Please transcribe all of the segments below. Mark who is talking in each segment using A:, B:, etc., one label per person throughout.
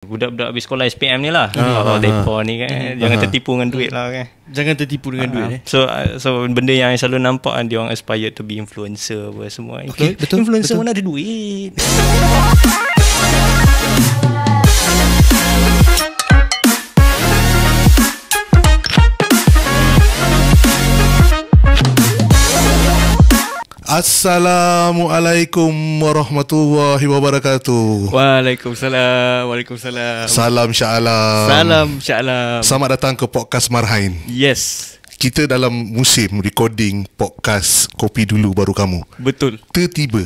A: Budak-budak habis sekolah SPM ni lah. Depa ni kan jangan tertipu dengan duit lah kan.
B: Jangan tertipu dengan duit.
A: So benda yang selalu nampak kan, dia orang aspire to be influencer apa semua.
B: Okay, betul,
A: influencer
B: betul.
A: mana ada duit.
C: Assalamualaikum warahmatullahi wabarakatuh.
B: Waalaikumsalam. Waalaikumsalam.
C: Salam Shah Alam.
B: Salam Shah Alam.
C: Selamat datang ke podcast Marhain.
B: Yes.
C: Kita dalam musim recording podcast Kopi Dulu Baru Kamu.
B: Betul.
C: Tiba-tiba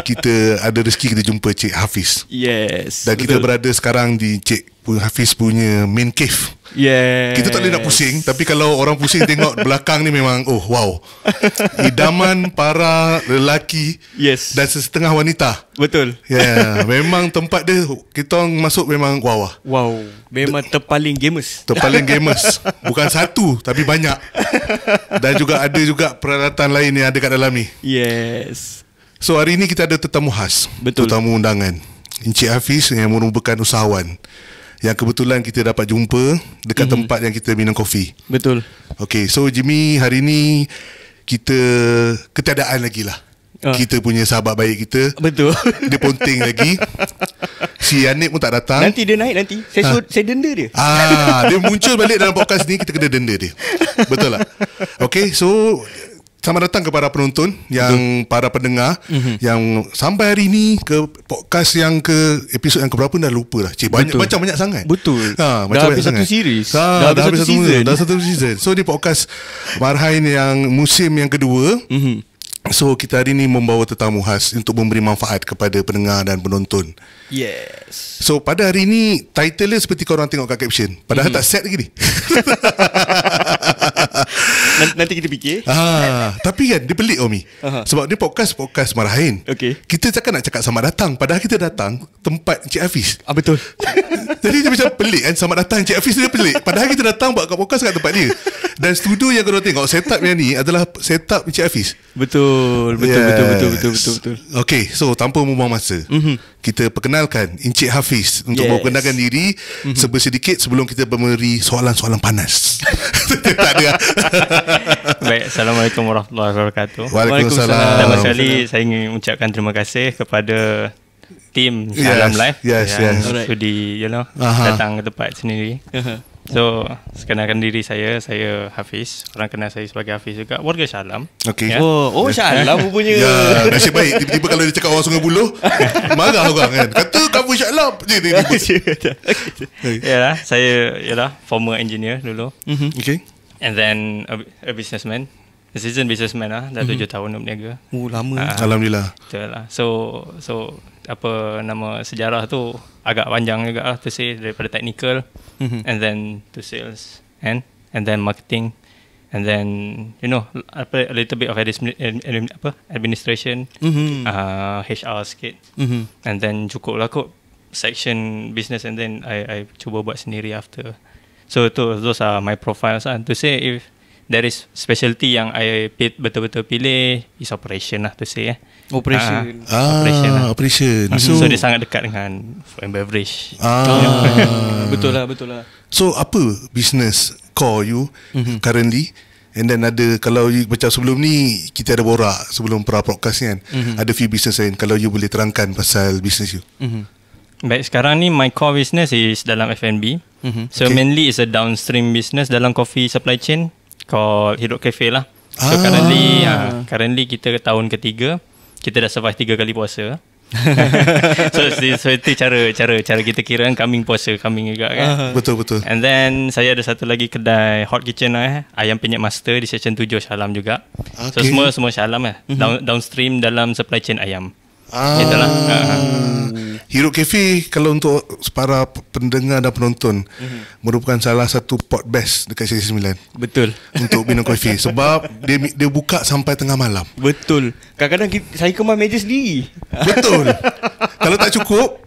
C: kita ada rezeki kita jumpa Cik Hafiz.
B: Yes.
C: Dan kita berada sekarang di Cik Hafiz punya main cave.
B: Yes.
C: Kita tak boleh nak pusing, tapi kalau orang pusing tengok belakang ni memang oh wow. Idaman para lelaki,
B: yes,
C: dan setengah wanita.
B: Betul.
C: Ya, yeah, memang tempat dia kita orang masuk memang wow.
B: Wow, memang terpaling gamers.
C: Terpaling gamers. Bukan satu tapi banyak. Dan juga ada juga peralatan lain yang ada kat dalam ni.
B: Yes.
C: So hari ni kita ada tetamu khas.
B: Betul.
C: Tetamu undangan, Encik Hafiz yang merupakan usahawan yang kebetulan kita dapat jumpa dekat tempat yang kita minum kopi.
B: Betul.
C: Okay, so Jimmy, hari ni kita ketiadaan lagi lah. Kita punya sahabat baik kita.
B: Betul.
C: Dia ponting lagi. Si Yannick pun tak datang.
B: Nanti dia naik nanti. Saya denda dia.
C: Dia muncul balik dalam podcast ni, kita kena denda dia. Betul tak? Okay, so selamat datang kepada penonton yang para pendengar yang sampai hari ni ke podcast yang ke episod yang keberapa dah lupa lah. Cik, banyak sangat.
B: Betul.
C: Macam
B: dah habis satu series. Dah habis satu season. So di podcast Marhain yang musim yang kedua. So kita hari ni membawa tetamu khas untuk memberi manfaat kepada pendengar dan penonton. Yes.
C: So pada hari ni title dia seperti korang tengok kat caption. Padahal tak set lagi ni.
B: Nanti kita fikir.
C: Tapi kan dia pelik Omi. Sebab dia podcast Marhain.
B: Okay.
C: Kita cakap nak cakap selamat datang, padahal kita datang tempat Encik Hafiz.
B: Betul.
C: Jadi dia macam pelik kan. Selamat datang Encik Hafiz, dia pelik. Padahal kita datang buat kat podcast kat tempat dia. Dan studio yang korang tengok, setup yang ni adalah setup Encik Hafiz.
B: Betul.
C: Okay, so tanpa membuang masa, kita perkenalkan Encik Hafiz untuk memperkenalkan diri sedikit sebelum kita memberi soalan-soalan panas. Tak ada.
A: Baik, Assalamualaikum warahmatullahi wabarakatuh.
C: Waalaikumsalam.
A: Pertama sekali saya ingin mengucapkan terima kasih kepada tim Salam Live yang sudi datang ke tempat sendiri. So, kenalkan diri saya Hafiz. Orang kenal saya sebagai Hafiz juga. Warga Shah Alam.
C: Okay.
B: Oh Shah Alam rupanya.
C: Ya, nasib baik. Tiba-tiba kalau dia cakap orang Sungai Buloh, marah orang kan. Kata cover Shah Alam je.
A: Yalah, saya former engineer dulu.
C: Okay.
A: And then a businessman. A seasoned businessman lah. Dah 7 tahun berniaga.
B: Lama.
C: Alhamdulillah.
A: Betul lah. So apa nama sejarah tu agak panjang juga lah to say, daripada technical and then to sales and then marketing and then a little bit of administration, HR sikit, and then cukup lah kot section business, and then I cuba buat sendiri after. So those are my profiles lah. To say if there is specialty yang I betul-betul pilih is operation lah to say.
B: Operation.
C: Operation.
A: So dia sangat dekat dengan food and beverage.
B: Betul lah.
C: So apa business core you currently? And then ada, kalau you, macam sebelum ni kita ada borak sebelum podcast ni kan, ada few business lain. Kalau you boleh terangkan pasal business you.
A: Baik, sekarang ni my core business is dalam F&B. So mainly is a downstream business dalam coffee supply chain called Hidup Cafe lah. So currently kita tahun ketiga. Kita dah survive 3 kali puasa. so itu cara kita kira kan, coming puasa coming juga kan.
C: Betul.
A: And then saya ada satu lagi kedai hot kitchen Ayam Penyet Master di Section 7 Shah Alam juga. So semua Shah Alam downstream dalam supply chain ayam. Itulah.
C: Hidup Cafe, kalau untuk para pendengar dan penonton, merupakan salah satu pot best dekat Seksi 9.
B: Betul.
C: Untuk minum kopi. Sebab dia buka sampai tengah malam.
B: Betul. Kadang-kadang saya kemas meja sendiri.
C: Betul. Kalau tak cukup,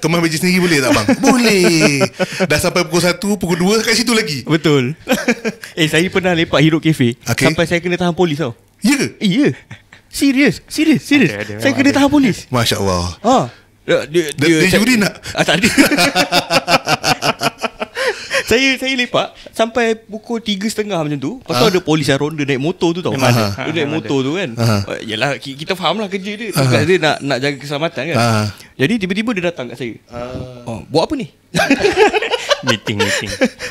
C: kemas meja sendiri boleh tak bang? Boleh. Dah sampai pukul 1, pukul 2 kat situ lagi.
B: Betul. Saya pernah lepak Hidup Cafe, sampai saya kena tahan polis tau.
C: Ya ke?
B: Ya. Serius. Saya kena tahan polis.
C: Masya Allah.
B: Dia juri nak?
D: Tak ada. Saya lepak sampai pukul 3.30 macam tu. Lepas tu ada polis yang ronda naik motor tu tau. Dia naik motor tu kan. Yalah, kita faham lah kerja dia. Tugas dia nak jaga keselamatan kan. Jadi tiba-tiba dia datang kat saya. Buat apa ni?
A: Meeting.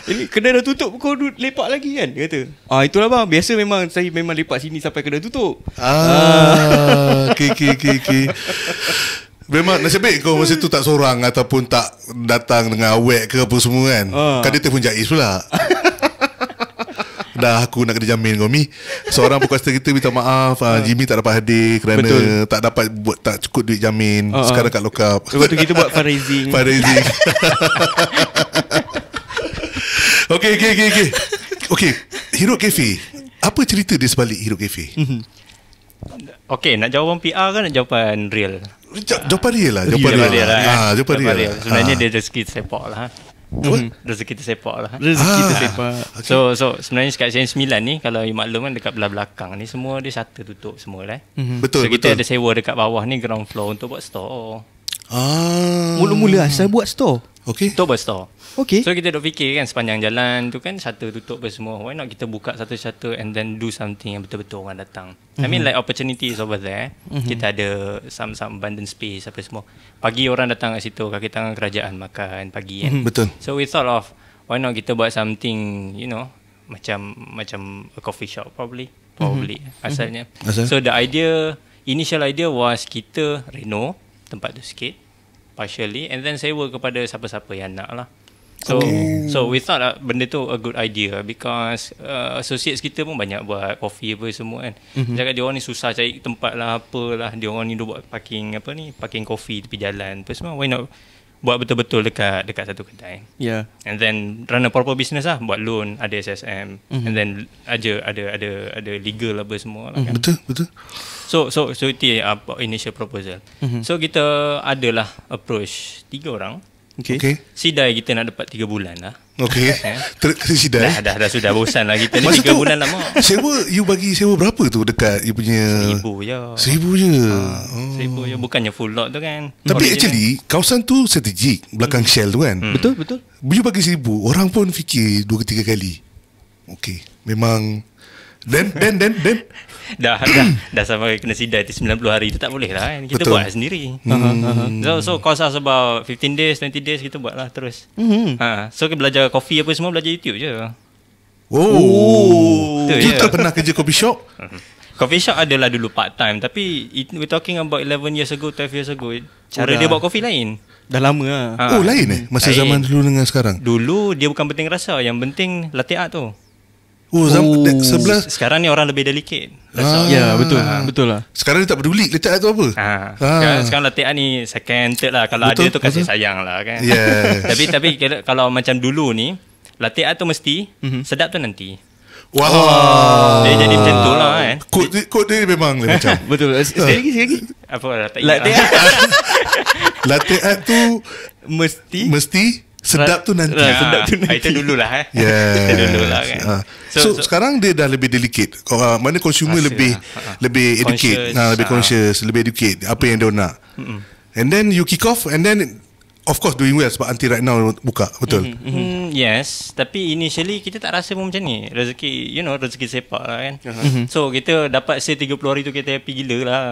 D: Ini kedai dah tutup, kau lepak lagi kan? Dia kata, itulah bang, biasa saya memang lepak sini sampai kedai tutup.
B: Okay. Memang nasib baik kau masa tu tak seorang ataupun tak datang dengan awek ke apa semua kan. Kan dia telefon Jais pula. Dah aku nak kena jamin kau Mi. Seorang podcaster kita minta maaf, Jimmy tak dapat hadir kerana tak dapat buat, tak cukup duit jamin. Sekarang kat lokap.
D: Lepas tu kita buat fundraising.
B: Okay, Hero Cafe. Apa cerita dia sebalik Hero Cafe?
A: Okay, nak jawapan PR kan nak jawapan real?
B: Jawapan real lah. Jawapan real.
A: Sebenarnya dia rezeki tersepak lah. Rezeki tersepak lah. So sebenarnya kat Sen 9 ni, kalau you maklum kan, dekat belah belakang ni semua dia shutter tutup semua lah.
B: Betul.
A: So kita ada sewa dekat bawah ni, ground floor, untuk buat store.
D: Mula-mula asal buat store.
B: Okay.
A: Untuk buat store.
D: Okay.
A: So kita duk fikir kan, sepanjang jalan tu kan shutter tutup apa semua. Why not kita buka satu shutter and then do something yang betul-betul orang datang. I mean like opportunities over there. Kita ada some abundant space apa semua. Pagi orang datang kat situ, kaki tangan kerajaan makan pagi kan.
B: Betul.
A: So we thought of why not kita buat something, you know, macam a coffee shop probably asalnya. So the initial idea was kita reno tempat tu sikit partially and then sewa kepada siapa-siapa yang nak lah. So we thought benda tu a good idea because associates kita pun banyak buat coffee apa semua kan. Cakap dia orang ni susah cari tempat lah apalah, dia orang ni buat parking coffee tepi jalan apa semua. Why not buat betul-betul dekat satu kedai.
D: Yeah.
A: And then run a proper business lah, buat loan, ada SSM and then ada legal apa semua lah kan.
B: Betul.
A: So itu initial proposal. So kita adalah approach 3 orang.
B: Okay.
A: Sidai kita nak dapat 3 bulan lah.
B: Okay. Sidai.
A: Dah sudah bosan lah kita ni. 3 bulan lama.
B: You bagi sewa berapa tu dekat you punya?
A: 1,000 je.
B: 1,000 je.
A: 1,000 je, bukannya full lot tu kan.
B: Tapi actually kawasan tu strategik belakang Shell tu kan.
D: Betul.
B: You bagi 1,000, orang pun fikir 2 ke 3 kali. Okay. Memang Then
A: dah sampai kena sidai 90 hari tu tak boleh lah kan. Kita buat sendiri. So cost us about 15 days 20 days kita buat lah terus. So kita belajar coffee apa semua, belajar YouTube je.
B: You tak pernah kerja coffee shop?
A: Coffee shop adalah dulu part time, tapi we're talking about 11 years ago, 12 years ago. Cara dia buat kopi lain.
D: Dah lama lah.
B: Lain masa zaman dulu dengan sekarang.
A: Dulu dia bukan penting rasa, yang penting latte art tu.
B: Sebelah.
A: Sekarang ni orang lebih delicate.
D: Ya, betul lah.
B: Sekarang dia tak peduli latte art tu apa.
A: Sekarang latte art ni second, third lah. Kalau betul, ada tu kasih sayang lah kan. Tapi kalau macam dulu ni, latte art tu mesti, sedap tu nanti.
B: Wow.
A: Dia jadi macam tu lah kan.
B: Kod dia memang macam.
D: Betul. Sekali lagi.
A: Apa
D: latte art.
B: Latte art tu mesti sedap tu nanti.
A: Itu dululah
B: Itu
A: dululah kan.
B: So sekarang dia dah lebih delicate. Mana consumer lebih educate, lebih conscious, lebih educate apa yang dia nak. And then you kick off and then of course doing well sebab until right now buka. Betul.
A: Yes, tapi initially kita tak rasa pun macam ni. Rezeki, rezeki sepak lah kan. So kita dapat say 30 hari tu kita happy gila lah.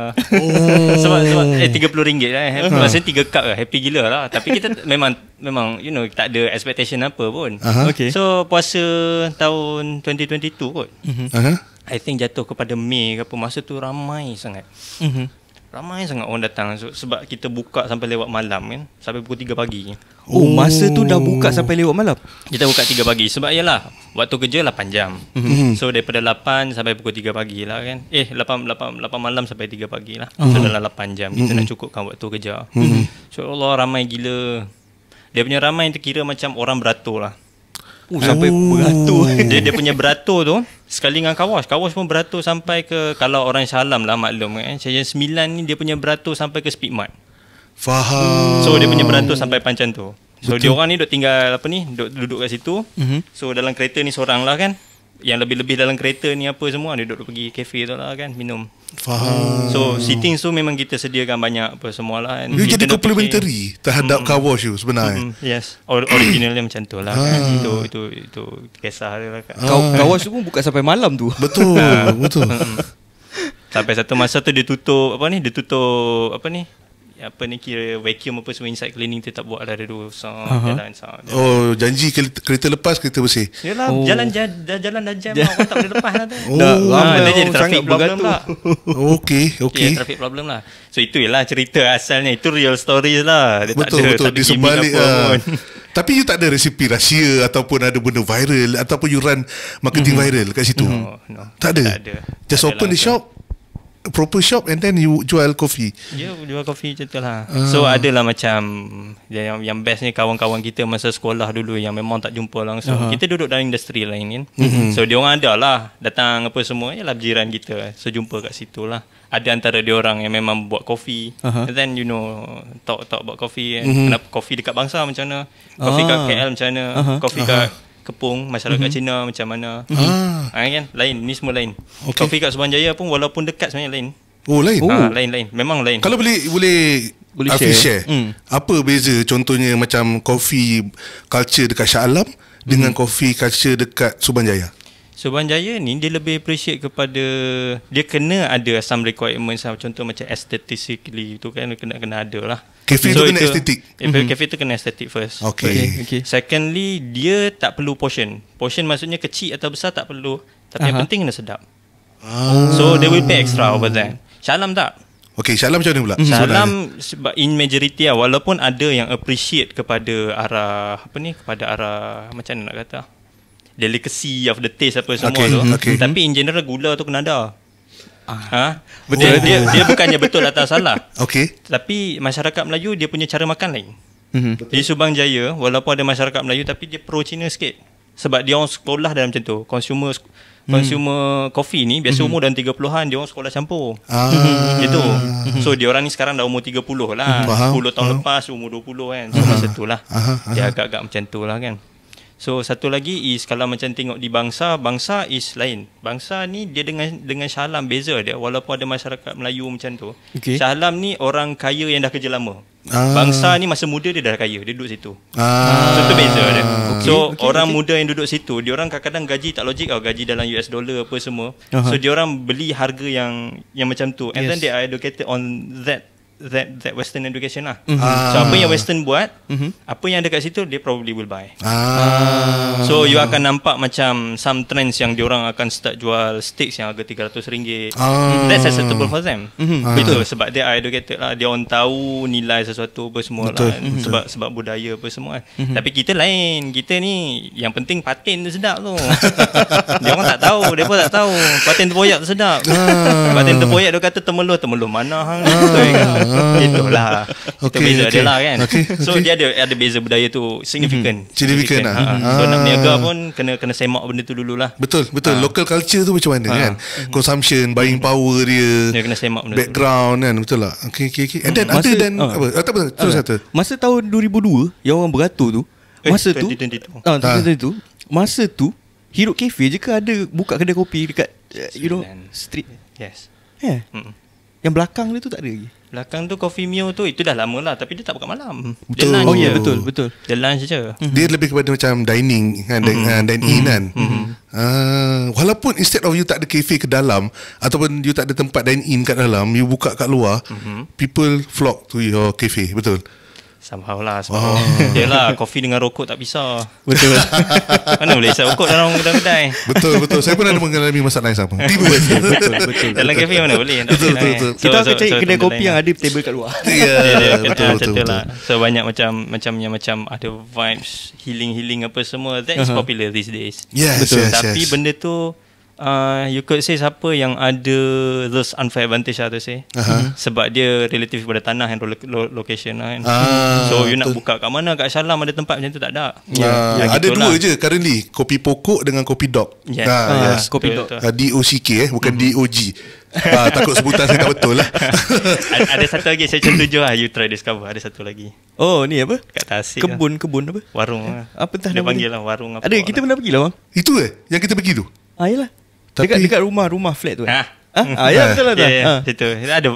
A: Sebab RM30 lah. Maksudnya 3 cup lah, happy gila lah. Tapi kita memang tak ada expectation apa pun. So puasa tahun 2022 kot. I think jatuh kepada Mei ke apa, masa tu ramai sangat. Ramai sangat orang datang sebab kita buka sampai lewat malam kan, sampai pukul 3 pagi.
D: Masa tu dah buka sampai lewat malam.
A: Kita buka 3 pagi sebab yalah waktu kerja 8 jam. So daripada 8 sampai pukul 3 pagi lah kan. 8 malam sampai 3 pagi lah. So dalam 8 jam kita nak cukupkan waktu kerja. So Allah ramai gila. Dia punya ramai tu kira macam orang beratur lah.
D: Sampai beratur.
A: Dia punya beratur tu sekali dengan kawas pun beratur sampai ke, kalau orang Shalam lah maklum kan, Sejen 9 ni dia punya beratur sampai ke Speedmart.
B: Faham.
A: So dia punya beratur sampai Pancan tu. So dia orang ni duk tinggal duduk kat situ. So dalam kereta ni seorang lah kan. Yang lebih-lebih dalam kereta ni apa semua, dia duduk pergi kafe tu lah kan, minum.
B: Faham.
A: So seatings tu memang kita sediakan banyak apa semua lah.
B: You jadi complementary terhadap car wash you sebenarnya.
A: Yes, originalnya macam tu lah kan. Itu kisah dia lah kan.
D: Car wash tu pun buka sampai malam tu.
B: Betul. Betul.
A: Sampai satu masa tu dia tutup kira vacuum apa semua inside cleaning tu tak buat lah, dia jalan
B: Oh, janji kereta lepas kereta bersih.
A: Yalah, jalan dah jam lah, orang tak boleh lepas lah tu.
D: Dia
A: jadi traffic problem lah.
B: Okey.
A: Traffic problem lah. So itu ialah cerita asalnya. Itu real stories lah. Dia
B: Betul.
A: tak ada
B: Di sebalik tapi you tak ada resipi rahsia ataupun ada benda viral ataupun you run marketing viral kat situ?
A: No.
B: Tak ada. Just open the shop, proper shop, and then you jual kopi.
A: Ya, jual kopi macam tu lah. So adalah macam yang best ni kawan-kawan kita masa sekolah dulu yang memang tak jumpa langsung. Kita duduk dalam industri lain kan. So dia orang ada lah datang apa semua, ialah berjiran kita. So jumpa kat situ lah. Ada antara dia orang yang memang buat kopi. And then talk about kopi kan. Kenapa kopi dekat Bangsa macam mana, kopi kat KL macam mana, kopi kat Kepung, masyarakat Cina macam mana. Kan lain, ni semua lain. Kopi kat Subanjaya pun walaupun dekat sebenarnya lain.
B: Oh, lain.
A: Lain, memang lain.
B: Kalau boleh share. Apa beza contohnya macam kopi culture dekat Shah Alam dengan kopi culture dekat Subanjaya?
A: Subanjaya ni dia lebih appreciate kepada, dia kena ada some requirements lah. Contoh macam aesthetically tu kan kena ada lah.
B: Kafe tu kena estetik.
A: Kafe tu kena estetik first.
B: Okay.
A: Secondly, dia tak perlu portion. Portion maksudnya kecil atau besar tak perlu. Tapi yang penting kena sedap. So they will pay extra over there. Shah Alam tak.
B: Okay, Shah Alam macam mana pula?
A: Shah Alam sebab in majority lah, walaupun ada yang appreciate kepada arah kepada arah macam mana nak kata, delicacy of the taste apa semua tu. Tapi in general gula tu kena ada. Betul. Dia bukannya betul atau salah. Tapi masyarakat Melayu dia punya cara makan lain. Di Subanjaya walaupun ada masyarakat Melayu tapi dia pro Cina sikit. Sebab dia orang sekolah dalam macam tu. Consumer coffee ni biasa umur dalam 30-an, dia orang sekolah campur. Gitu. So dia orang ni sekarang dah umur 30 lah. 10 tahun lepas umur 20 kan. So masa tu lah. Dia agak-agak macam tu lah kan. So satu lagi is kalau macam tengok di Bangsa is lain. Bangsa ni dia dengan Shah Alam beza dia, walaupun ada masyarakat Melayu macam tu. Shah Alam ni orang kaya yang dah kerja lama. Bangsa ni masa muda dia dah kaya, dia duduk situ. So tu beza dia. Orang muda yang duduk situ, dia orang kadang-kadang gaji tak logik tau, gaji dalam US dollar apa semua. So dia orang beli harga yang macam tu, and then they are educated on that Western education lah. So apa yang Western buat, apa yang ada kat situ dia probably will buy. So you akan nampak macam some trends yang diorang akan start jual steaks yang harga RM300. That's acceptable for them. Betul, sebab dia are educated lah, dia orang tahu nilai sesuatu apa semua lah. Sebab budaya apa semua. Tapi kita lain, kita ni yang penting patin tu sedap tu. Dia orang tak tahu, dia pun tak tahu patin terpoyak tu sedap. Patin terpoyak dia kata temeluh mana hang. Itulah. Itu beza dia lah kan. So dia ada beza budaya tu significant.
B: Significant lah.
A: So nak berniaga pun kena semak benda tu dululah.
B: Betul. Local culture tu macam mana kan, consumption, buying power dia
A: kena semak benda
B: background kan. Betul lah. Okay. And then masa, terus kata
D: masa tahun 2002 yang orang beratur tu, masa tu 2022 masa tu Hiruk Cafe je ke ada buka kedai kopi dekat street?
A: Yes.
D: Yang belakang dia tu tak ada lagi.
A: Belakang tu Coffee Mio tu itu dah lama lah, tapi dia tak buka malam.
B: Betul.
A: Dia lunch je.
D: Betul.
A: Dia lunch je.
B: Dia lebih kepada macam dining kan, dine in kan. Walaupun instead of you tak ada cafe ke dalam ataupun you tak ada tempat dine in kat dalam, you buka kat luar, people flock to your cafe. Betul.
A: Somehow lah. Yelah, kopi dengan rokok tak pisah. Betul. Mana boleh isap rokok dalam kedai.
B: Betul. Saya pun ada mengalami masalah yang sama.
A: Betul. Dalam kafe mana boleh.
B: Betul.
D: Kita akan cari kedai kopi yang ada table kat luar.
B: Ya, betul.
A: So banyak macam ada vibes healing apa semua. That is popular these days.
B: Yes.
A: Tapi benda tu you could say siapa yang ada those unfair advantage lah tu say. Sebab dia relatif pada tanah and location lah kan. So you nak buka kat mana, kat Shah Alam ada tempat macam tu tak ada.
B: Ada dua je currently, kopi pokok dengan kopi dog.
A: Yes.
D: Kopi dog.
B: DOCK bukan DOG. Takut sebutan saya tak betul lah.
A: Ada satu lagi saya contoh lah, you try discover. Ada satu lagi.
D: Oh ni apa?
A: Kat Tasik
D: Kebun apa?
A: Warung lah.
D: Apa entah
A: dia
D: nama
A: panggil
D: dia?
A: lah warung apa.
D: Ada kita pernah pergi lah bang.
B: Itu yang kita pergi tu.
D: Yalah. Dekat rumah flat tu kan? Ya betul lah.
A: Itu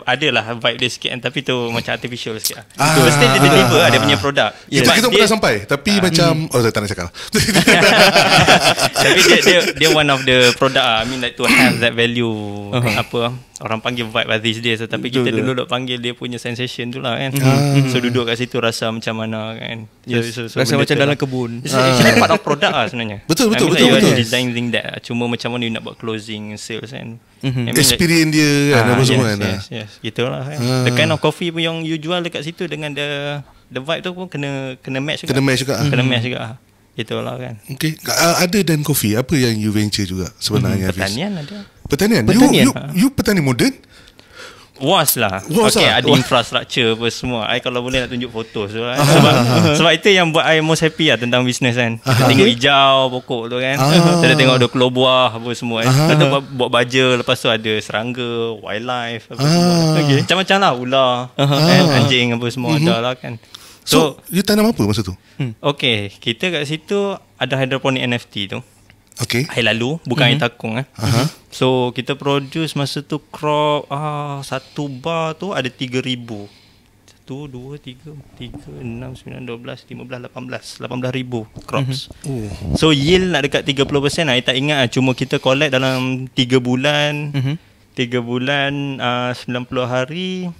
A: ada lah vibe dia sikit kan, tapi tu macam artificial sikit lah. Mesti dia deliver lah dia punya produk.
B: Kita pernah sampai, tapi macam saya tak nak cakap.
A: Tapi dia one of the product lah. I mean like to have that value. Apa orang panggil vibe lah these days. Tapi kita dulu panggil dia punya sensation tu lah kan. So duduk kat situ rasa macam mana kan.
D: So rasa macam dalam kebun.
A: It's actually part of product lah sebenarnya.
B: Betul.
A: Designing that. Cuma macam mana you nak buat closing sales kan.
B: Experience dia kan, apa semua kan.
A: Yes, gitulah kan. The kind of coffee pun yang you jual dekat situ dengan the vibe tu pun kena match juga. Kena match juga. Itulah kan.
B: Okay. Ada dan kopi, apa yang you venture juga sebenarnya?
A: Pertanian ada.
B: Pertanian? You petani moden?
A: Was lah. Okay, ada infrastructure apa semua. I kalau boleh nak tunjuk foto sebab itu yang buat I most happy lah tentang business kan. Kita tengok hijau pokok tu kan. Kita tengok ada keluar buah apa semua kan. Kita buat baja, lepas tu ada serangga, wildlife apa semua. Macam-macam lah, ular, anjing apa semua ada lah kan.
B: So you tanam apa masa tu?
A: Okay, kita kat situ ada hydroponic NFT tu.
B: Okay.
A: Air lalu, bukan air takung So kita produce masa tu crop satu bar tu ada 3,000. 1, 2, 3, 6, 9, 12, 15, 18,000 crops. So yield nak dekat 30%. I tak ingat lah. Cuma kita collect dalam 3 bulan 3 bulan 90 hari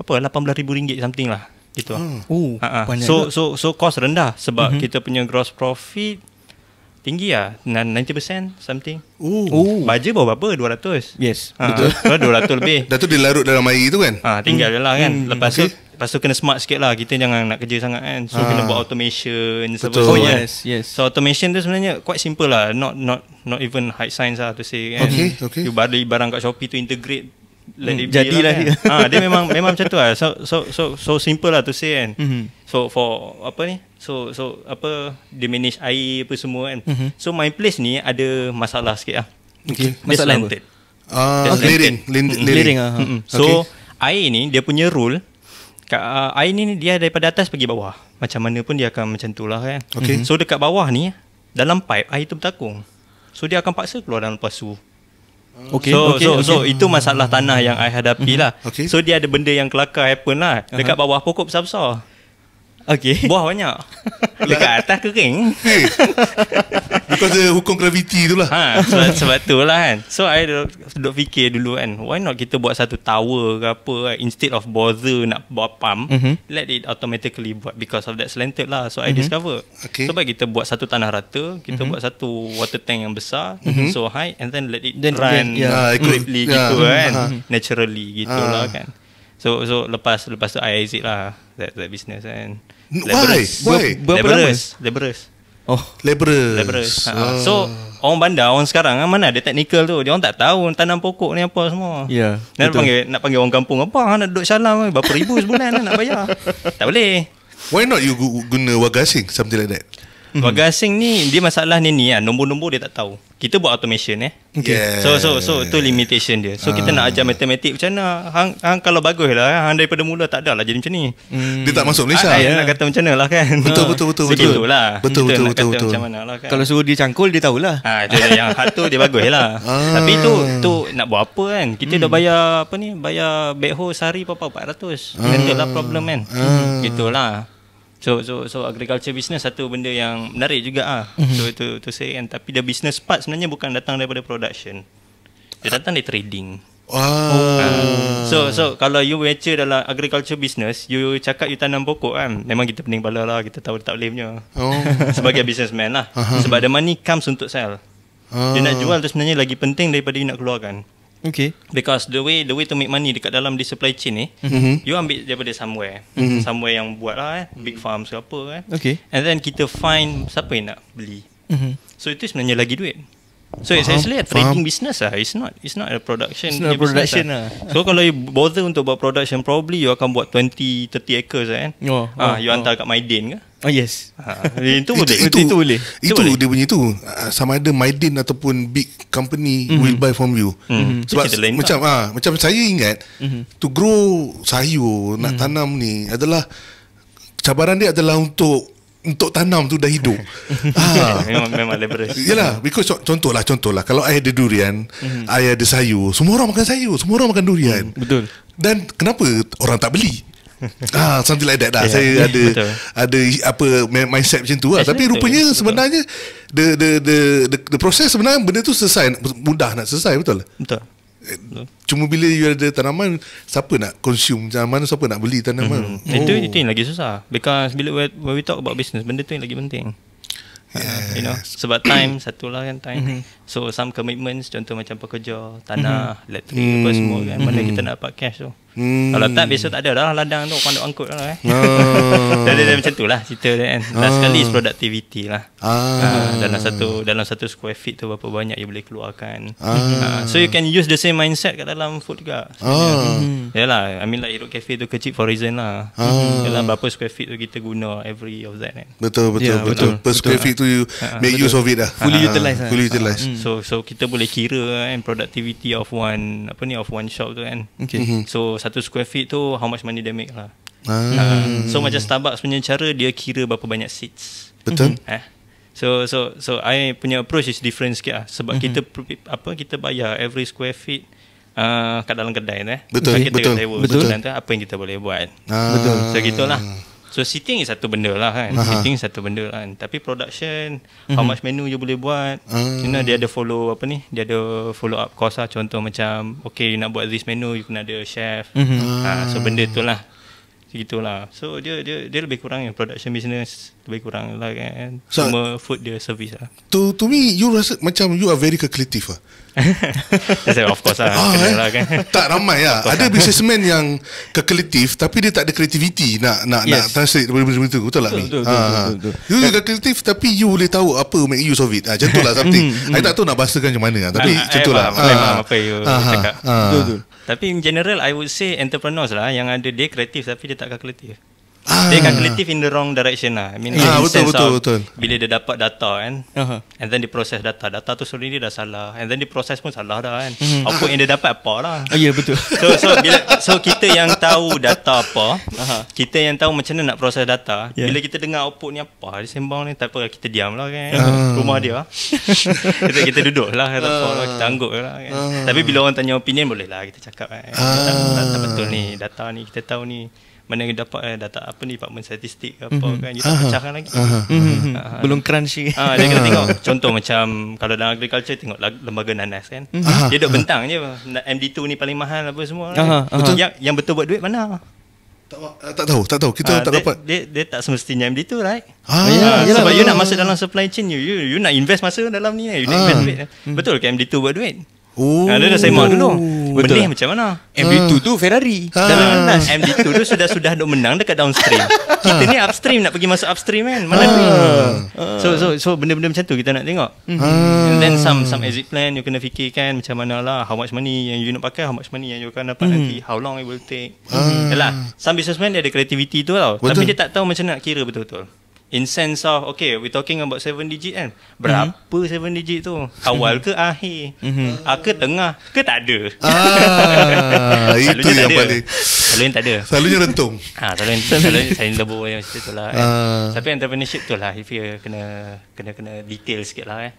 A: apa RM18,000 something lah gitu. So cost rendah sebab kita punya gross profit tinggi lah, 90% something. Baja bawa berapa? 200.
D: Yes,
A: betul. 200 lebih.
B: Dah tu dia larut dalam air tu kan.
A: Tinggal je lah kan. Lepas tu kena smart sikit lah. Kita jangan nak kerja sangat kan. So kena buat automation.
B: Betul.
D: Yes.
A: So automation tu sebenarnya quite simple lah. Not even high science lah to say kan.
B: Okay.
A: You beli barang kat Shopee tu integrate,
D: jadilah
A: kan. Dia memang macam tu lah. So simple lah to say kan. So for apa ni, so apa, dia manage air apa semua kan. So my place ni ada masalah sikit lah.
D: Masalah
A: slanted.
B: Layering.
A: So air ni dia punya rule, air ni dia daripada atas pergi bawah. Macam mana pun dia akan macam tu lah kan. So dekat bawah ni dalam pipe air tu bertakung. So dia akan paksa keluar dalam pasu. So itu masalah tanah yang I hadapi lah. So dia ada benda yang kelakar happen lah. Dekat bawah pokok besar-besar. Buah banyak. Dekat atas kering.
B: Because hukum gravity tu lah.
A: Sebab tu lah kan. So I duduk fikir dulu kan, why not kita buat satu tower ke apa kan, instead of bother nak buat pump, let it automatically buat, because of that slanted lah. So I discover, so baik kita buat satu tanah rata, kita buat satu water tank yang besar, so high, and then let it run quickly gitu kan, naturally gitu lah kan. So lepas tu I exit lah that business kan.
B: Why?
A: Laborers.
B: Laborers.
A: So orang bandar, orang sekarang mana ada technical tu. Dia orang tak tahu tanam pokok ni apa semua. Nak panggil orang kampung apa, nak duduk salam berapa ribu sebulan nak bayar. Tak boleh.
B: Why not you guna wagasing, something like that?
A: Wagasing ni dia masalah ni lah, nombor-nombor dia tak tahu. Kita buat automation So tu limitation dia. So kita nak ajar matematik macam mana. Hang kalau bagus lah, hang daripada mula tak ada lah jadi macam ni.
B: Dia tak masuk Malaysia.
A: Nak kata macam mana lah kan.
B: Betul. Betul.
A: Macam mana lah kan.
D: Kalau suruh dia cangkul dia tahulah.
A: Itu yang hard tu dia bagus lah. Tapi tu nak buat apa kan. Kita dah bayar apa ni, bayar backhoe sehari berapa 400. Itu lah problem kan. Gitulah. So agriculture business satu benda yang menarik juga ah. So itu saya kan, tapi the business part sebenarnya bukan datang daripada production. Dia datang dari trading. So kalau you venture dalam agriculture business, you cakap you tanam pokok kan, memang kita pening kepala lah, kita tahu tak boleh punya. Sebagai businessman lah. Sebab the money comes untuk sell. Dia nak jual tu sebenarnya lagi penting daripada you nak keluarkan. Because the way to make money dekat dalam di supply chain ni, you ambil daripada somewhere yang buat lah big farms ke apa kan. And then kita find siapa yang nak beli. So itu sebenarnya lagi duit. So it's actually a trading business lah. It's not a production.
D: It's not a production lah.
A: So kalau you bother untuk buat production, probably you akan buat 20-30 acres kan. You hantar kat Maidin ke?
D: Yes.
A: Itu boleh.
B: Itu boleh. Itu dia punya tu. Sama ada Maidin ataupun big company will buy from you. Sebab macam saya ingat to grow sayur, nak tanam ni adalah cabaran dia adalah untuk untuk tanam tu dah hidup.
A: Memang leverage.
B: Yalah, because contohlah kalau I ada durian, I ada sayur, semua orang makan sayur, semua orang makan durian.
D: Betul.
B: Dan kenapa orang tak beli? Something like that lah. Saya ada apa mindset macam tu lah. Tapi rupanya sebenarnya the process sebenarnya benda tu selesai, mudah nak selesai, betul?
A: Betul.
B: Cuma bila you ada tanaman, siapa nak consume tanaman, siapa nak beli tanaman?
A: Itu yang lagi susah. Because bila when we talk about business, benda tu yang lagi penting. You know, sebab time satulah kan, time. So some commitments, contoh macam pekerja, tanah, elektrik apa semua kan, mana kita nak dapat cash tu. Kalau tak, besok tak ada dah ladang tu, orang nak angkut lah Dia macam tu lah cerita dia kan. Last kali is productivity lah. Dalam satu square feet tu berapa banyak you boleh keluarkan. So you can use the same mindset kat dalam food juga. Yalah, I mean like Hidup Cafe tu kecil for reason lah. Yalah, berapa square feet tu kita guna every of that kan.
B: Betul. Per square feet tu you make use of it lah.
D: Fully utilize.
A: So kita boleh kira kan productivity of one shop tu kan. So satu square feet tu how much money they make lah. So macam Starbucks punya cara, dia kira berapa banyak seats.
B: Betul.
A: So I punya approach is different sikit lah. Sebab kita bayar every square feet kat dalam kedai tu
B: Betul.
A: Kita betul. Apa yang kita boleh buat.
B: Betul.
A: So gitulah. So seating is satu benda lah kan. Tapi production, how much menu you boleh buat, you know, dia ada follow up cost lah. Contoh macam okay, you nak buat this menu, you kena ada chef. So benda tu lah. Gitulah. So dia lebih kurang production business lebih kurang lah kan. Semua food dia service lah.
B: To me, you rasa macam you are very calculative lah.
A: Of course lah, lah kan.
B: Tak ramai lah. Ada businessman yang calculative tapi dia tak ada creativity nak translate benda-benda tu. Betul tak? Betul. You calculative tapi you boleh tahu apa make use of it. Macam tu lah something. I tak tahu nak bahasakan macam mana. Tapi macam tu lah.
A: Apa you cakap. Betul. Tapi in general I would say entrepreneurs lah yang ada dia kreatif tapi dia tak kalkulatif. Dia kalkulatif in the wrong direction lah. I mean betul. Bila dia dapat data kan, and then dia proses data tu sendiri dah salah, and then dia proses pun salah dah kan. Output yang dia dapat apa lah.
D: Betul.
A: So kita yang tahu data apa, kita yang tahu macam mana nak proses data. Bila kita dengar output ni apa, dia sembang ni, tak apa, kita diam lah kan. Rumah dia kita duduk lah, kita angguk lah kan. Tapi bila orang tanya opinion, boleh lah kita cakap kan. Tak betul ni, data ni kita tahu ni mana dapat data apa ni, department statistik ke apa kan, you tak pecahkan lagi.
D: Belum crunch.
A: Dia kena tengok. Contoh macam kalau dalam agriculture, tengok lembaga nanas kan. Dia duk bentang je MD2 ni paling mahal apa semua. Betul. Yang betul buat duit mana?
B: Tak tahu. Kita tak dapat.
A: Dia tak semestinya MD2 right? Sebab you nak masuk dalam supply chain, you nak invest masa dalam ni, you nak invest duit. Betul ke MD2 buat duit? Dia dah semak dulu. Benih macam mana?
D: MD2 tu Ferrari.
A: MD2 tu sudah duk menang dekat downstream. Kita ni upstream, nak pergi masuk upstream kan. Mana duit? So benda-benda macam tu kita nak tengok. And then some exit plan you kena fikirkan macam mana lah, how much money yang you nak pakai, how much money yang you akan dapat nanti, how long it will take. Yalah, some businessman dia ada creativity tu tau. Tapi dia tak tahu macam nak kira betul-betul. In sense of, okay, we talking about 7 digit kan. Berapa 7 digit tu? Awal ke akhir? Ke tengah? Ke tak ada?
B: Itu yang paling.
A: Selalunya tak ada.
B: Selalunya rentung.
A: Selalunya saya lebur yang macam tu lah. Tapi entrepreneurship tu lah, if you kena detail sikit lah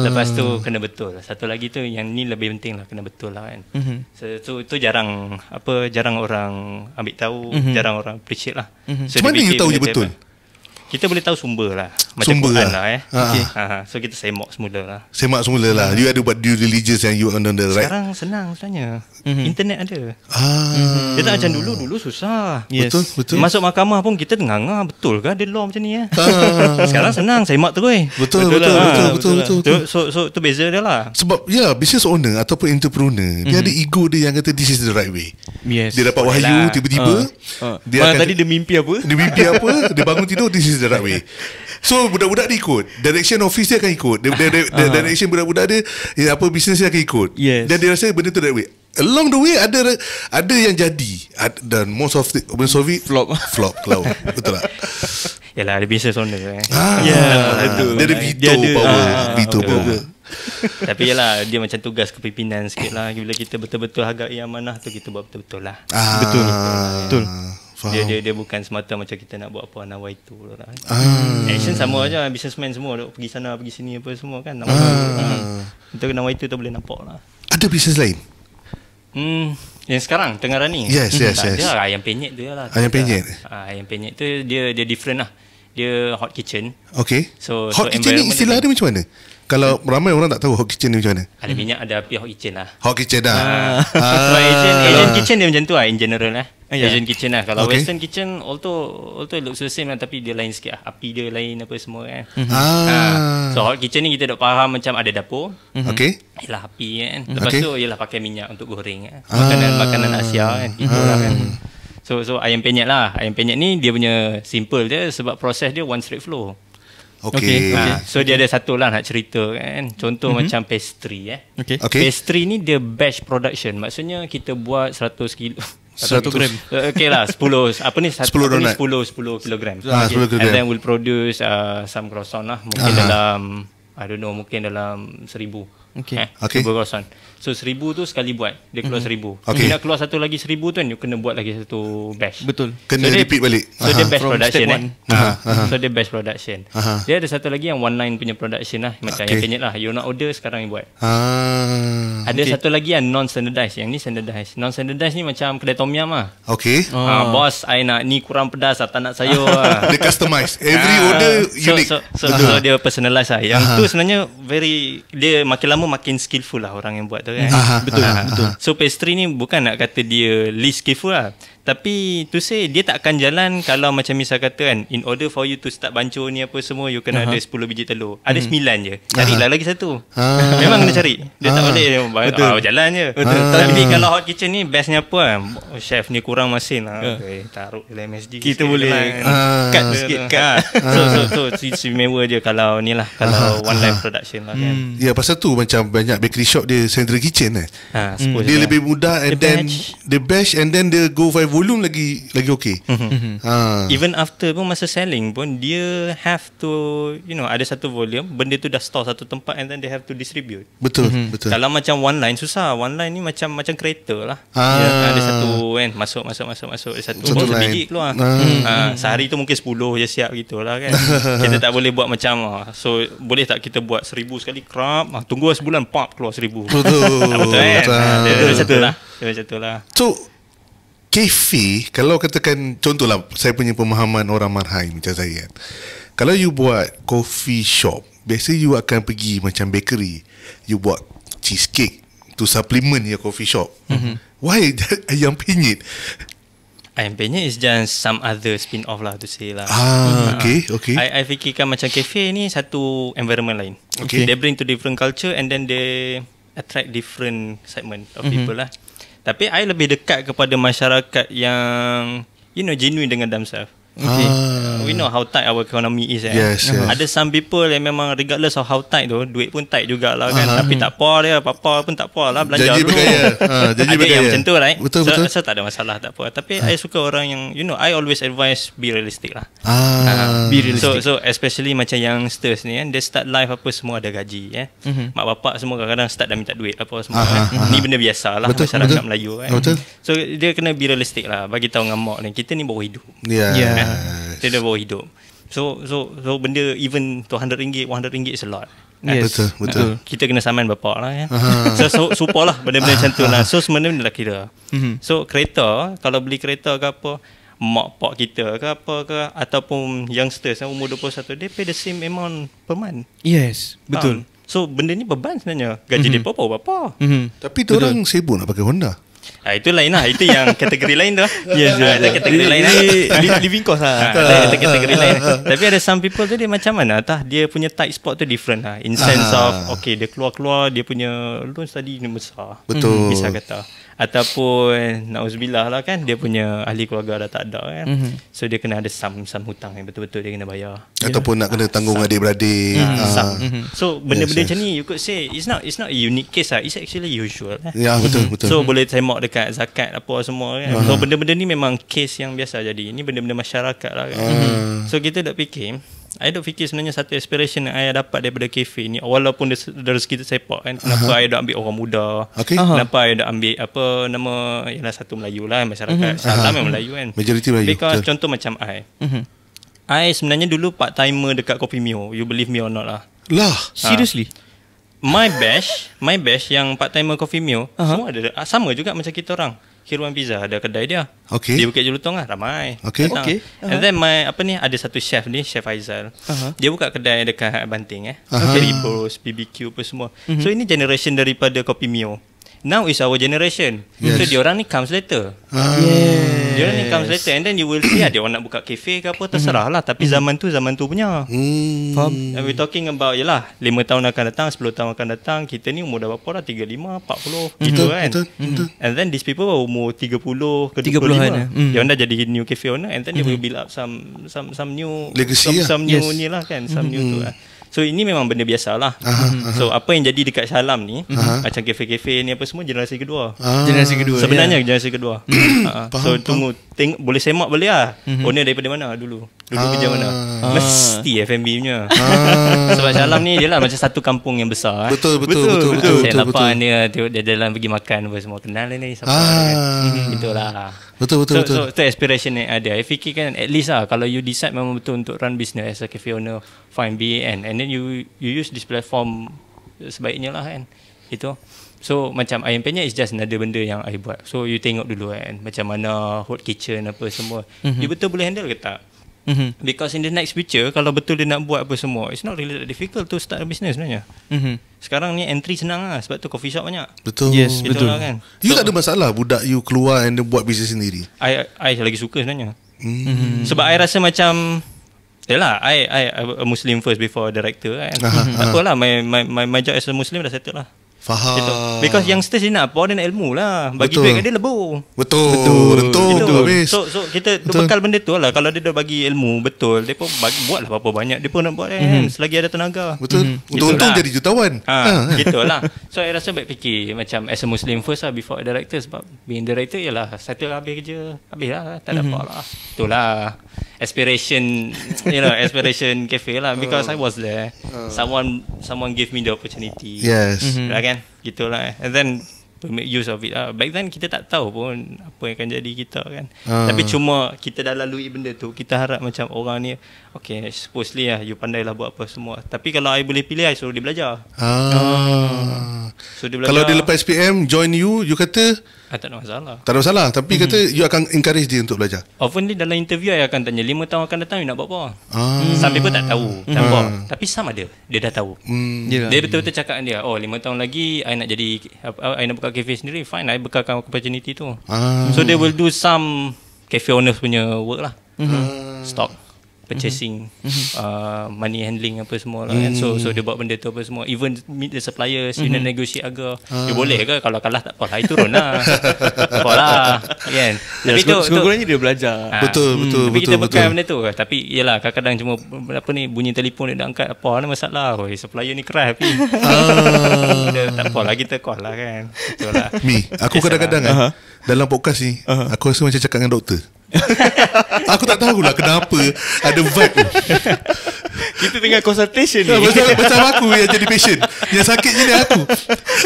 A: Lepas tu kena betul. Satu lagi tu, yang ni lebih penting lah, kena betul lah kan. So tu jarang orang ambil tahu, jarang orang appreciate lah. So,
B: macam mana you tahu je betul?
A: Kita boleh tahu sumber lah. Macam Quran lah So kita semak semula lah.
B: You ada buat due diligence yang you on the right.
A: Sekarang senang sebenarnya. Internet ada. Dia tak macam dulu susah.
B: Betul.
A: Masuk mahkamah pun kita tengah betul ke ada law macam ni Sekarang senang, semak terus.
B: Betul.
A: So tu beza dia lah.
B: Sebab business owner ataupun entrepreneur, dia ada ego dia yang kata this is the right way. Dia dapat wahyu tiba-tiba.
D: Tadi dia mimpi apa?
B: Dia bangun tidur, this is the right way. So budak-budak dia ikut. Direction office dia akan ikut. Direction budak-budak dia, apa business dia akan ikut. Dan dia rasa benda tu the right way. Along the way ada yang jadi, dan most of it flop cloud. Betul tak?
A: Yalah, ada business owner
B: Dia ada veto power.
A: Tapi yalah, dia macam tugas kepimpinan sikit lah. Bila kita betul-betul hargai amanah tu, kita buat betul-betul lah.
B: Betul.
A: Dia bukan semata macam kita nak buat apa nawai tu lah. Action sama aja, businessman semua duk pergi sana pergi sini apa semua kan. Untuk nawai tu boleh nampak lah.
B: Ada bisnes lain?
A: Yang sekarang tengah running.
B: Yes.
A: Dia ayam penyet tu lah.
B: Ayam penyet.
A: Ayam penyet tu dia different lah. Dia hot kitchen.
B: Okay.
A: So
B: hot kitchen ni istilah dia macam mana? Kalau ramai orang tak tahu hot kitchen ni macam mana?
A: Ada minyak, ada api, hot kitchen lah.
B: Hot kitchen dah.
A: Sebab Asian kitchen dia macam tu lah in general lah. Asian kitchen lah. Kalau Western kitchen although it looks the same lah, tapi dia lain sikit lah. Api dia lain apa semua kan. So hot kitchen ni kita dah faham macam ada dapur.
B: Okay.
A: Ialah api kan. Lepas tu ialah pakai minyak untuk goreng kan. Makanan Asia kan. Itulah kan. So ayam penyet lah. Ayam penyet ni dia punya simple je sebab proses dia one straight flow.
B: Okay.
A: So dia ada satu lah nak cerita kan. Contoh macam pastry
B: Okay.
A: Pastry ni dia batch production. Maksudnya kita buat 100 kilo
B: 100 gram.
A: Okay lah 10 apa ni 10
B: donut.
A: 10 kilogram.
B: 10 kilogram.
A: And then we'll produce some croissant lah. Mungkin dalam I don't know, mungkin dalam 1,000.
D: Okay.
A: 1,000 croissant. So 1,000 tu sekali buat, dia keluar 1,000.
B: Okay.
A: Nak keluar satu lagi 1,000 tu kan, you kena buat lagi satu batch.
D: Betul.
B: Kena repeat balik.
A: So dia batch
D: From
A: production
D: step one.
A: So dia batch production. Dia ada satu lagi yang one line punya production lah. Macam yang penyet lah, you nak order sekarang you buat. Ada satu lagi yang non-standardized. Yang ni standardized. Non-standardized ni macam kedai tom yum lah.
B: Okay.
A: Bos, I nak ni kurang pedas, tak nak sayur lah.
B: Dia customise. Every order unique.
A: So dia personalize lah. Yang tu sebenarnya dia makin lama makin skillful lah orang yang buat tu kan.
D: Betul.
A: So pastry ni bukan nak kata dia least skillful lah, tapi tu say dia tak akan jalan kalau macam misal kata kan, in order for you to start bancuh ni apa semua, you kena ada 10 biji telur. Ada 9 je. Carilah lagi satu. Memang kena cari. Dia tak boleh jalan je. Tapi kalau hot kitchen ni bestnya apa kan? Chef ni kurang masin lah. Okay, taruh dalam MSG.
D: Kita boleh cut sikit.
A: So istimewa je kalau ni lah, kalau one line production lah kan.
B: Ya, pasal tu macam banyak bakery shop dia central kitchen dia lebih mudah, and then the batch, and then the go 5 volume lagi okay.
A: Even after pun masa selling pun dia have to ada satu volume, benda tu dah store satu tempat, and then they have to distribute.
B: Betul.
A: Kalau macam one line susah. One line ni macam kereta lah. Ada satu kan, masuk ada satu biji keluar. Sehari tu mungkin 10 je siap gitulah kan. Kita tak boleh buat macam so boleh tak kita buat 1,000 sekali krap, tunggu sebulan pop keluar 1,000. Betul kan. Dia macam tu lah.
B: So cafe, kalau katakan contohlah, saya punya pemahaman orang Marhain macam saya kan, kalau you buat coffee shop, biasa you akan pergi macam bakery, you buat cheesecake to supplement your coffee shop. Why ayam penyet?
A: Ayam penyet is just some other spin off lah to say lah.
B: Okay.
A: I fikirkan macam cafe ni satu environment lain.
B: Okay.
A: They bring to different culture, and then they attract different segment of people lah. Tapi I lebih dekat kepada masyarakat yang genuine dengan themselves. We know how tight our economy is.
B: Yes.
A: Ada some people yang memang regardless of how tight tu, duit pun tight jugalah kan. Tapi tak apa dia, apa-apa pun tak apa lah, belanja
B: Janji
A: dulu.
B: bergaya. Janji
A: Ada
B: bergaya.
A: yang macam tu right.
B: Betul.
A: So tak ada masalah, tak apa. Tapi I suka orang yang I always advise be realistic lah.
D: Be realistic.
A: So especially macam youngsters ni kan, dia start life apa semua ada gaji mak bapak semua kadang-kadang start dah minta duit apa semua kan. Ni benda biasa lah masyarakat Melayu kan. So dia kena be realistic lah, bagi tahu dengan mak ni, kita ni baru hidup. Kita dah baru hidup. So benda even RM200, RM100 is a lot.
D: Yes.
B: Betul.
A: Kita kena saman bapak lah kan. So support lah benda-benda macam tu lah. So sebenarnya dah kira. So kereta, kalau beli kereta ke apa, mak pak kita ke apa ke, ataupun youngsters yang umur 21, they pay the same amount per month.
D: Yes, betul.
A: So benda ni beban sebenarnya. Gaji dia berapa.
B: Tapi diorang sibuk nak pakai Honda.
A: Itu lain lah. Itu yang kategori lain tu.
D: Yes.
A: Itu kategori lain lah.
D: Living cost lah.
A: Itu kategori lain. Tapi ada some people tu dia macam mana, dia punya tight spot tu different lah. In sense of okay, dia keluar dia punya loan study ni besar.
B: Betul.
A: Bisa kata. Ataupun na'uzubillah lah kan, dia punya ahli keluarga dah tak ada kan. So dia kena ada some hutang yang betul-betul dia kena bayar.
B: Ataupun nak kena tanggung adik-beradik.
A: So benda-benda macam ni you could say it's not a unique case lah. It's actually usual lah.
B: Ya, betul.
A: So boleh tembak dekat zakat apa semua kan. So benda-benda ni memang case yang biasa jadi. Ini benda-benda masyarakat lah kan. So kita dah fikir I duk fikir sebenarnya satu aspiration yang I dapat daripada kafe ni, walaupun dari rezeki tersepak kan, kenapa I duk ambil orang muda, kenapa I duk ambil apa nama, ialah satu Melayu lah, masyarakat Salam yang Melayu kan,
B: majoriti Melayu.
A: Because contoh macam I sebenarnya dulu part timer dekat Kopi Mio, you believe me or not lah.
D: Seriously?
A: My batch yang part timer Coffee Mio, semua ada sama juga macam kita orang. Kiruan Pizza ada kedai dia. Di Bukit Jelutong lah, ramai. And then ada satu chef ni, Chef Aizal. Dia buka kedai dekat Banting Ribos, BBQ apa semua. So ini generation daripada Kopi Mio. Now is our generation. So diorang ni comes later. Diorang ni comes later. And then you will see dia orang nak buka kafe ke apa, terserah lah. Tapi zaman tu punya. Faham? And we talking about 5 tahun akan datang, 10 tahun akan datang. Kita ni umur dah berapa dah? 35, 40 gitu kan. And then these people umur 30 ke 25. Diorang dah jadi new cafe owner. And then they will build up some new
B: legacy
A: some new ni lah kan. Some new tu lah. So ini memang benda biasa lah. So apa yang jadi dekat Salam ni, macam kafe-kafe ni apa semua, generasi kedua.
D: Generasi kedua.
A: Sebenarnya generasi kedua. So tunggu, tengok, boleh semak boleh lah. Owner daripada mana dulu kerja mana. Mesti F&B punya. Sebab Salam ni dia lah macam satu kampung yang besar.
B: Betul.
A: Saya lapar dia, tengok dia jalan pergi makan apa semua. Kenal ni siapa kan. Itulah.
B: Betul.
A: So aspiration yang ada. I fikir kan at least lah, kalau you decide memang betul untuk run business as a cafe owner, fine BAN, and then you use this platform sebaiknya lah kan. Itu. So macam ayam penyet is just another benda yang I buat. So you tengok dulu kan, macam mana hot kitchen apa semua. You betul boleh handle ke tak? Because in the next future, kalau betul dia nak buat apa semua, it's not really difficult to start a business sebenarnya. Sekarang ni entry senang lah, sebab tu coffee shop banyak.
B: Betul.
D: Yes, betul
A: lah, kan?
B: You tak ada masalah budak you keluar and buat bisnes sendiri?
A: I lagi suka sebenarnya. Sebab I rasa macam yalah, I a Muslim first before director kan. Tak apalah, my job as a Muslim dah settle lah.
B: Faham.
A: Gitu. Because youngsters dia nak apa, dia nak ilmu lah. Bagi duit kat dia lebur.
B: Betul. Habis.
A: So kita bekal benda tu lah. Kalau dia dah bagi ilmu betul, dia pun buatlah berapa banyak dia pun nak buat kan. Selagi ada tenaga.
B: Betul. Untung jadi jutawan.
A: Gitulah. So I rasa baik fikir macam as a Muslim first lah before a director. Sebab being director ialah settle habis kerja, habis lah, tak ada apa lah. Itulah aspiration, aspiration cafe lah. Because I was there, someone gave me the opportunity.
B: Yes.
A: Kan, gitulah. And then we make use of it lah. Back then kita tak tahu pun apa yang akan jadi kita kan. Tapi cuma kita dah lalui benda tu, kita harap macam orang ni, okay, supposedly lah you pandai lah buat apa semua. Tapi kalau I boleh pilih, I suruh dia belajar. So dia belajar.
B: Kalau dia lepas SPM join you kata
A: tak ada masalah.
B: Tak ada masalah. Tapi kata you akan encourage dia untuk belajar.
A: Often dalam interview I akan tanya 5 tahun akan datang you nak buat apa. Some people tak tahu tapi sama dia dah tahu. Dia betul-betul cakap dengan dia, 5 tahun lagi I nak jadi I nak buka cafe sendiri. Fine, I bekalkan opportunity tu. So they will do some cafe owners punya work lah. Stock purchasing, money handling apa semua lah kan. So dia buat benda tu apa semua. Even meet the suppliers, you nak negotiate harga. You boleh ke? Kalau kalah tak apa, I turun lah. Tak apa lah kan. Tapi tu
D: sekurang-kurangnya dia belajar.
B: Betul.
A: Tapi kita bekal benda tu. Tapi yelah, kadang-kadang cuma bunyi telefon dia angkat, apa ni masalah. Supplier ni keras tapi tak apa lah, kita call lah kan. Betul lah.
B: Mi, aku kadang-kadang kan dalam podcast ni aku rasa macam cakap dengan doktor. Aku tak tahulah kenapa ada vibe tu.
D: Kita tengah consultation ni.
B: Macam aku yang jadi patient, yang sakit je ni aku.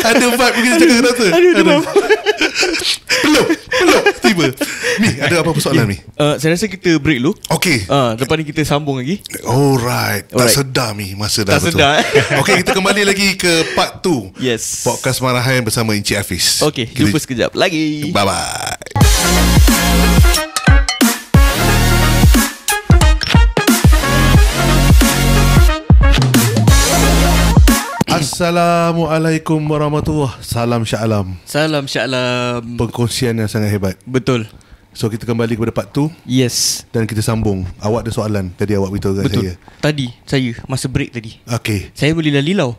B: Ada vibe kita cakap dengan doktor. Belum tiba. Mi, ada apa-apa soalan Mi?
D: Saya rasa kita break dulu.
B: Okay.
D: Lepas ni kita sambung lagi.
B: Alright. Tak sedar Mi, masa dah
D: tak
B: betul.
D: Sedar.
B: Okay, kita kembali lagi ke part 2.
D: Yes.
B: Podcast Marahan bersama Encik Hafiz.
D: Okay, jumpa sekejap lagi.
B: Bye-bye. Assalamualaikum warahmatullahi. Salam Sya'alam.
D: Salam Sya'alam.
B: Perkongsian yang sangat hebat.
D: Betul.
B: So kita kembali kepada part 2.
D: Yes.
B: Dan kita sambung. Awak ada soalan tadi awak beritahu kat saya.
D: Tadi saya masa break tadi.
B: Okay.
D: Saya beli lilau.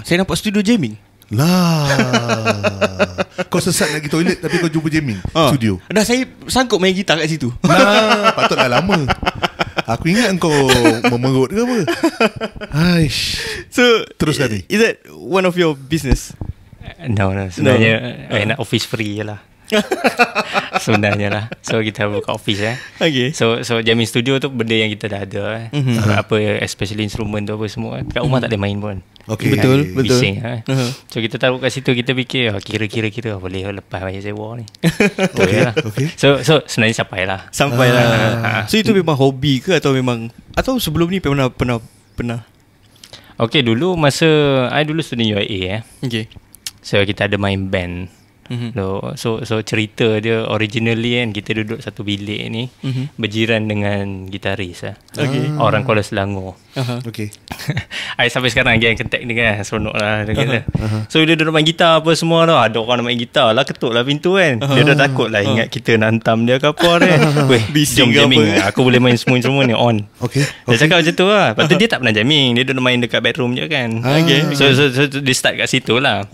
D: Saya nampak studio jamming.
B: Lah. Kau sesat nak pergi toilet tapi kau jumpa jamming studio.
D: Dah saya sangkut main gitar kat situ.
B: Nah, patutlah lama. Aku ingat kau memerut ke apa. Aish.
D: So
B: teruskan ni.
D: Is that one of your business?
A: No. Sebenarnya I nak office free je lah. Sebenarnya lah. So kita buka office
D: Okay.
A: So jamming studio tu benda yang kita dah ada apa especially instrumen tu apa semua. Kat rumah tak ada main pun.
C: Okay.
D: Betul.
A: Bising, So kita taruh kat situ, kita fikir kira-kira boleh lepas bayar sewa ni. Okay.
C: Okay.
A: So sebenarnya sampai lah.
D: So itu memang hobi ke atau memang atau sebelum ni pernah
A: Okay, dulu masa I dulu student UIA
D: Okay.
A: So kita ada main band. So cerita dia originally kan, kita duduk satu bilik ni berjiran dengan gitaris
D: Okay.
A: orang Kuala Selangor.
C: Okay.
A: I sampai sekarang lagi yang kontak dia kan, seronok lah dia. So dia duduk main gitar apa semua tau. Ada orang nak main gitar lah, ketuk lah pintu kan. Dia dah takut lah ingat kita nak hantam dia ke apa kan. Weh, jom jamming, aku boleh main semua instrumen ni on.
C: Okay.
A: Dia cakap macam tu lah. Lepas tu dia tak pernah jamming, dia duduk main dekat bedroom je kan. So dia start kat situ lah.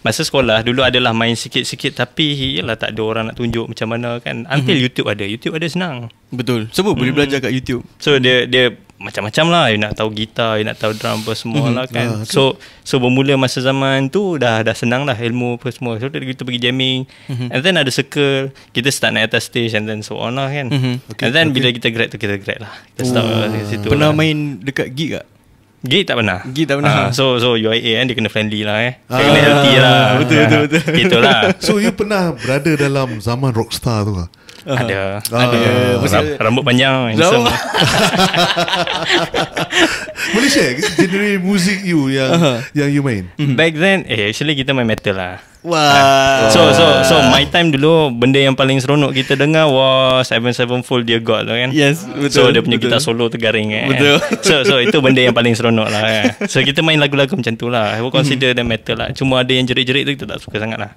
A: Masa sekolah dulu adalah main sikit-sikit, tapi yalah tak ada orang nak tunjuk macam mana kan. Until YouTube ada senang.
D: Betul. Semua boleh belajar kat YouTube.
A: So dia macam-macam lah. You nak tahu gitar, you nak tahu drum apa semua lah kan. So bermula masa zaman tu dah senang lah ilmu apa semua. So kita pergi jamming, and then ada circle, kita start naik atas stage, and then so on lah kan. And then bila kita grad tu, kita grad lah. Kita start dari situ.
D: Pernah
A: lah.
D: main dekat gig tak?
A: Gig tak pernah. So UIA kan dia kena friendly lah Dia kena healthy lah.
D: Betul.
A: Itulah.
C: So you pernah berada dalam zaman rockstar tu lah?
A: Ada. Rambut panjang.
C: Boleh share genre music you yang you main?
A: Back then actually kita main metal lah.
D: Wah.
A: So my time dulu, benda yang paling seronok kita dengar was Avenged Sevenfold Dear God tu kan.
D: Yes, betul.
A: So dia punya gitar solo tu garing kan.
D: Betul.
A: So itu benda yang paling seronok lah kan. So kita main lagu-lagu macam tu lah. I would consider them metal lah. Cuma ada yang jerit-jerit tu kita tak suka sangat lah.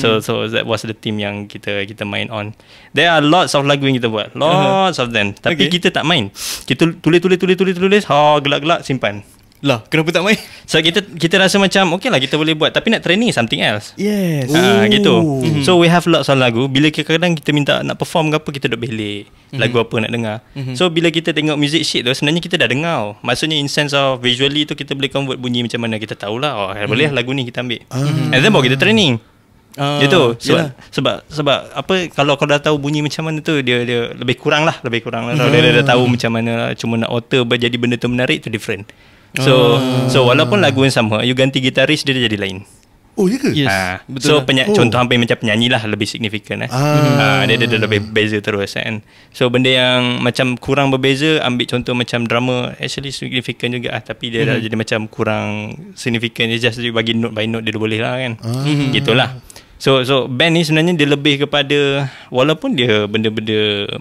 A: So that was the team yang kita main on. There are lots of lagu yang kita buat. Lots of them. Tapi kita tak main. Kita tulis gelak-gelak simpan.
D: Lah, kenapa tak main?
A: So kita rasa macam okay lah kita boleh buat, tapi nak training something else.
D: Yes.
A: Gitu. So we have lots of lagu. Bila kadang-kadang kita minta nak perform ke apa, kita duk belik lagu apa nak dengar. So bila kita tengok music sheet tu, sebenarnya kita dah dengar. Maksudnya in sense of visually tu, kita boleh convert bunyi macam mana. Kita tahulah boleh lagu ni kita ambil. And then baru kita training. Gitu. Sebab apa, kalau kau dah tahu bunyi macam mana tu, dia lebih kurang lah. Dia dah tahu macam mana. Cuma nak alter jadi benda tu menarik tu different. So walaupun lagu yang sama, you ganti gitaris, dia jadi lain.
C: Oh, ya ke?
D: Yes.
A: So contoh hampir macam penyanyi lah, lebih signifikan dia lebih beza terus kan. So benda yang macam kurang berbeza, ambil contoh macam drama, actually signifikan juga tapi dia dah jadi macam kurang signifikan. Dia just bagi note by note, dia dah boleh lah kan. Gitulah. So band ni sebenarnya dia lebih kepada, walaupun dia benda-benda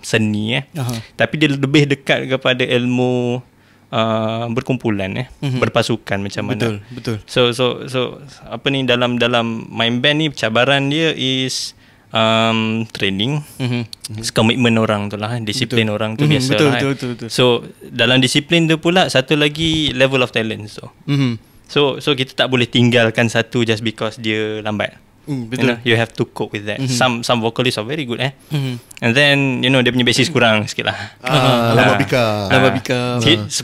A: seni tapi dia lebih dekat kepada ilmu berkumpulan berpasukan macam mana.
D: Betul.
A: So apa ni, dalam main band ni cabaran dia is training, komitmen orang tu lah, disiplin orang tu biasa lah.
D: Betul.
A: So dalam disiplin tu pula satu lagi level of talent tu. So kita tak boleh tinggalkan satu just because dia lambat.
D: Betul.
A: You have to cope with that. Some vocalists are very good and then dia punya basis kurang sikit lah.
C: Lama bika.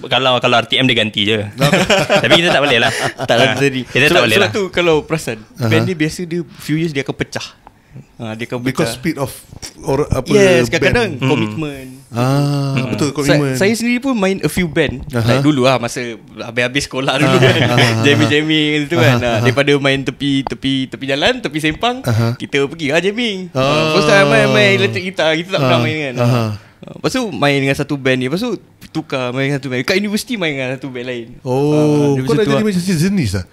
A: Kalau RTM dia ganti je. Tapi kita tak boleh lah.
D: Tak ada tadi.
A: Kita tak boleh lah.
D: Sebab tu kalau perasan, band ni biasa dia few years dia akan pecah. Dia akan
C: Because speed of apa,
D: yes, kadang-kadang komitmen.
C: Betul, komitmen.
D: Saya sendiri pun main a few band like dulu lah, masa habis-habis sekolah dulu kan. Jamming tu kan. Daripada main tepi jalan, tepi sempang, kita pergi jamming. First time main electric guitar, kita tak pernah main kan. Lepas tu main dengan satu band ni, lepas tu tukar main dengan satu band. Kat universiti main dengan satu band lain.
C: Kau dah jadi macam sejenis lah.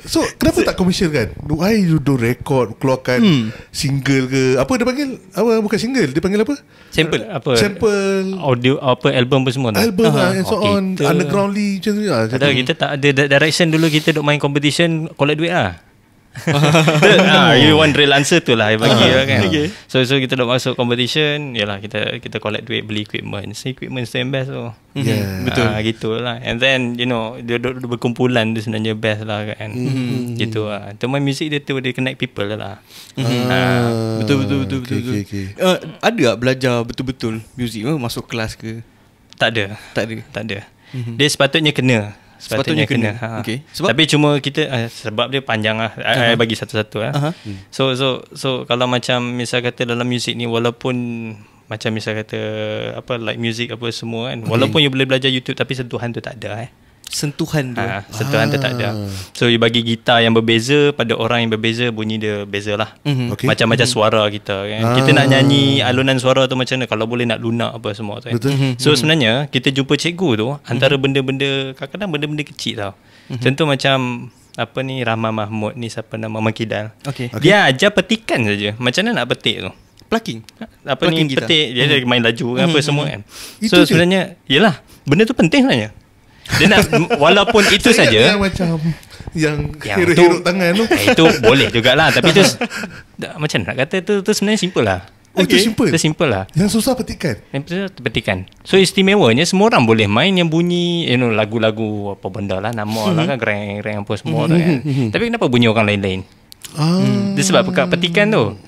C: So kenapa tak komersial kan? Why you do record, keluarkan single ke apa dia panggil? Apa, bukan single, dia panggil apa? Sample
A: audio, apa, album apa semua.
C: Album and so on, undergroundly macam tu lah.
A: Kita tak ada direction. Dulu kita duk main competition, collect duit lah. You want real answer tu lah bagi kan. So kita dah masuk competition, yalah kita collect duit, beli equipment tu yang best tu.
D: Betul.
A: Gitulah. And then dia berkumpulan tu sebenarnya best lah kan. Gitu lah. Teman music dia tu, dia connect people lah.
D: Betul. Ada tak belajar betul-betul music, masuk kelas ke?
A: Tak ada. Dia sepatutnya kena. Sepatutnya kena.
D: Okay.
A: Tapi cuma kita sebab dia panjang lah. Bagi satu-satu lah. So kalau macam misal kata dalam muzik ni, walaupun macam misal kata apa like music apa semua kan, walaupun you boleh belajar YouTube, tapi sentuhan tu tak ada.
D: Sentuhan tu
A: sentuhan tu tak ada. So you bagi gitar yang berbeza pada orang yang berbeza, bunyi dia beza lah. Macam-macam suara kita kan. Kita nak nyanyi alunan suara tu macam mana, kalau boleh nak lunak apa semua tu kan. So sebenarnya kita jumpa cikgu tu antara benda-benda, kadang-kadang benda-benda kecil tau. Contoh macam apa ni, Rahman Mahmud ni, siapa nama, Makidal. Dia ajar petikan saja. Macam mana nak petik tu,
D: plucking
A: ni gitar. Petik dia main laju apa semua kan.
B: Itu
A: So sebenarnya yelah, benda tu penting sebenarnya. Dia nak walaupun itu saja
B: macam yang hero-hero tangan tu.
A: Itu boleh jugalah, tapi tu macam nak kata tu sebenarnya simple lah.
B: Itu simple.
A: Itu simple lah.
B: Yang susah petikan.
A: Petikan. So istimewanya semua orang boleh main yang bunyi lagu-lagu apa benda lah, nama lah kan, gereng-gereng apa semua tu kan. Tapi kenapa bunyi orang lain-lain? Dia sebab petikan tu.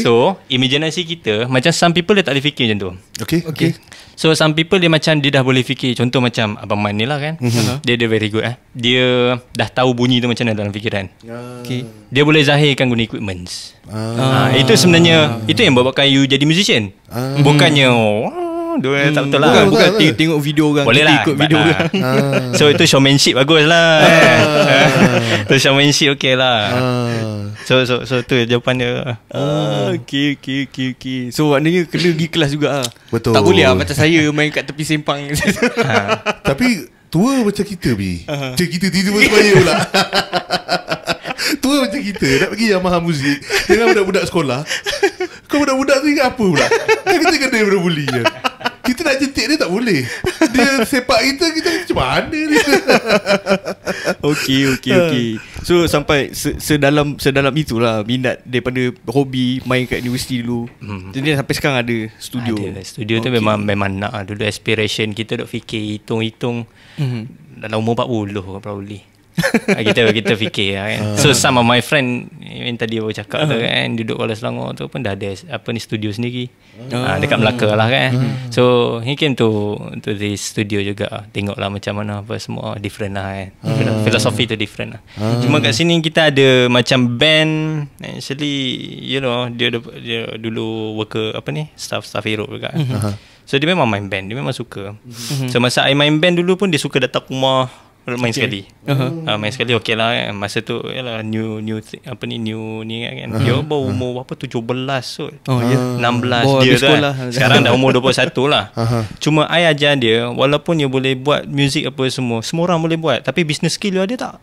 A: So imaginasi kita, macam some people dia tak boleh fikir macam tu.
B: Okay.
A: So some people dia macam dia dah boleh fikir. Contoh macam Abang Man ni lah kan. Dia very good Dia dah tahu bunyi tu macam mana dalam fikiran. Dia boleh zahirkan guna equipments. Itu sebenarnya itu yang buatkan you jadi musician. Bukannya dia tak betul lah.
D: Bukan tengok video orang,
A: boleh lah,
D: ikut video orang.
A: So itu showmanship bagus lah. Itu showmanship okay lah. So tu jawapan dia.
D: Okay. So maknanya kena pergi kelas juga.
B: Betul.
D: Tak boleh lah macam saya main kat tepi sempang.
B: Tapi tua macam kita Bi. Macam kita tiba-tiba sebaya pula. Tua macam kita nak pergi Yamaha muzik dengan budak-budak sekolah. Kau budak-budak tu ingat apa pula? Kita kena daripada bully je. Kita nak jentik dia tak boleh. Dia sepak kita macam mana ni?
D: Okay. So sampai sedalam itulah minat daripada hobi main kat universiti dulu. Jadi sampai sekarang ada studio.
A: Studio tu memang nak. Dulu aspiration kita duk fikir hitung dalam umur 40 probably. kita fikir kan. So some of my friend yang tadi aku cakap tu kan, duduk Kuala Selangor tu pun dah ada studio sendiri. Dekat Melaka lah kan. So he came to this studio juga. Tengoklah macam mana apa semua different lah kan. Filosofi tu different lah. Cuma kat sini kita ada macam band. Actually dia dulu worker staff hero juga. So dia memang main band, dia memang suka. So masa I main band dulu pun dia suka datang rumah main sekali. Main sekali okey lah kan. Masa tu yalah new ni kan. Dia baru umur 17 so. 16 dia tu kan. Sekarang dah umur 21 lah. Cuma I ajar dia, walaupun dia boleh buat music apa semua orang boleh buat, tapi business skill dia ada tak?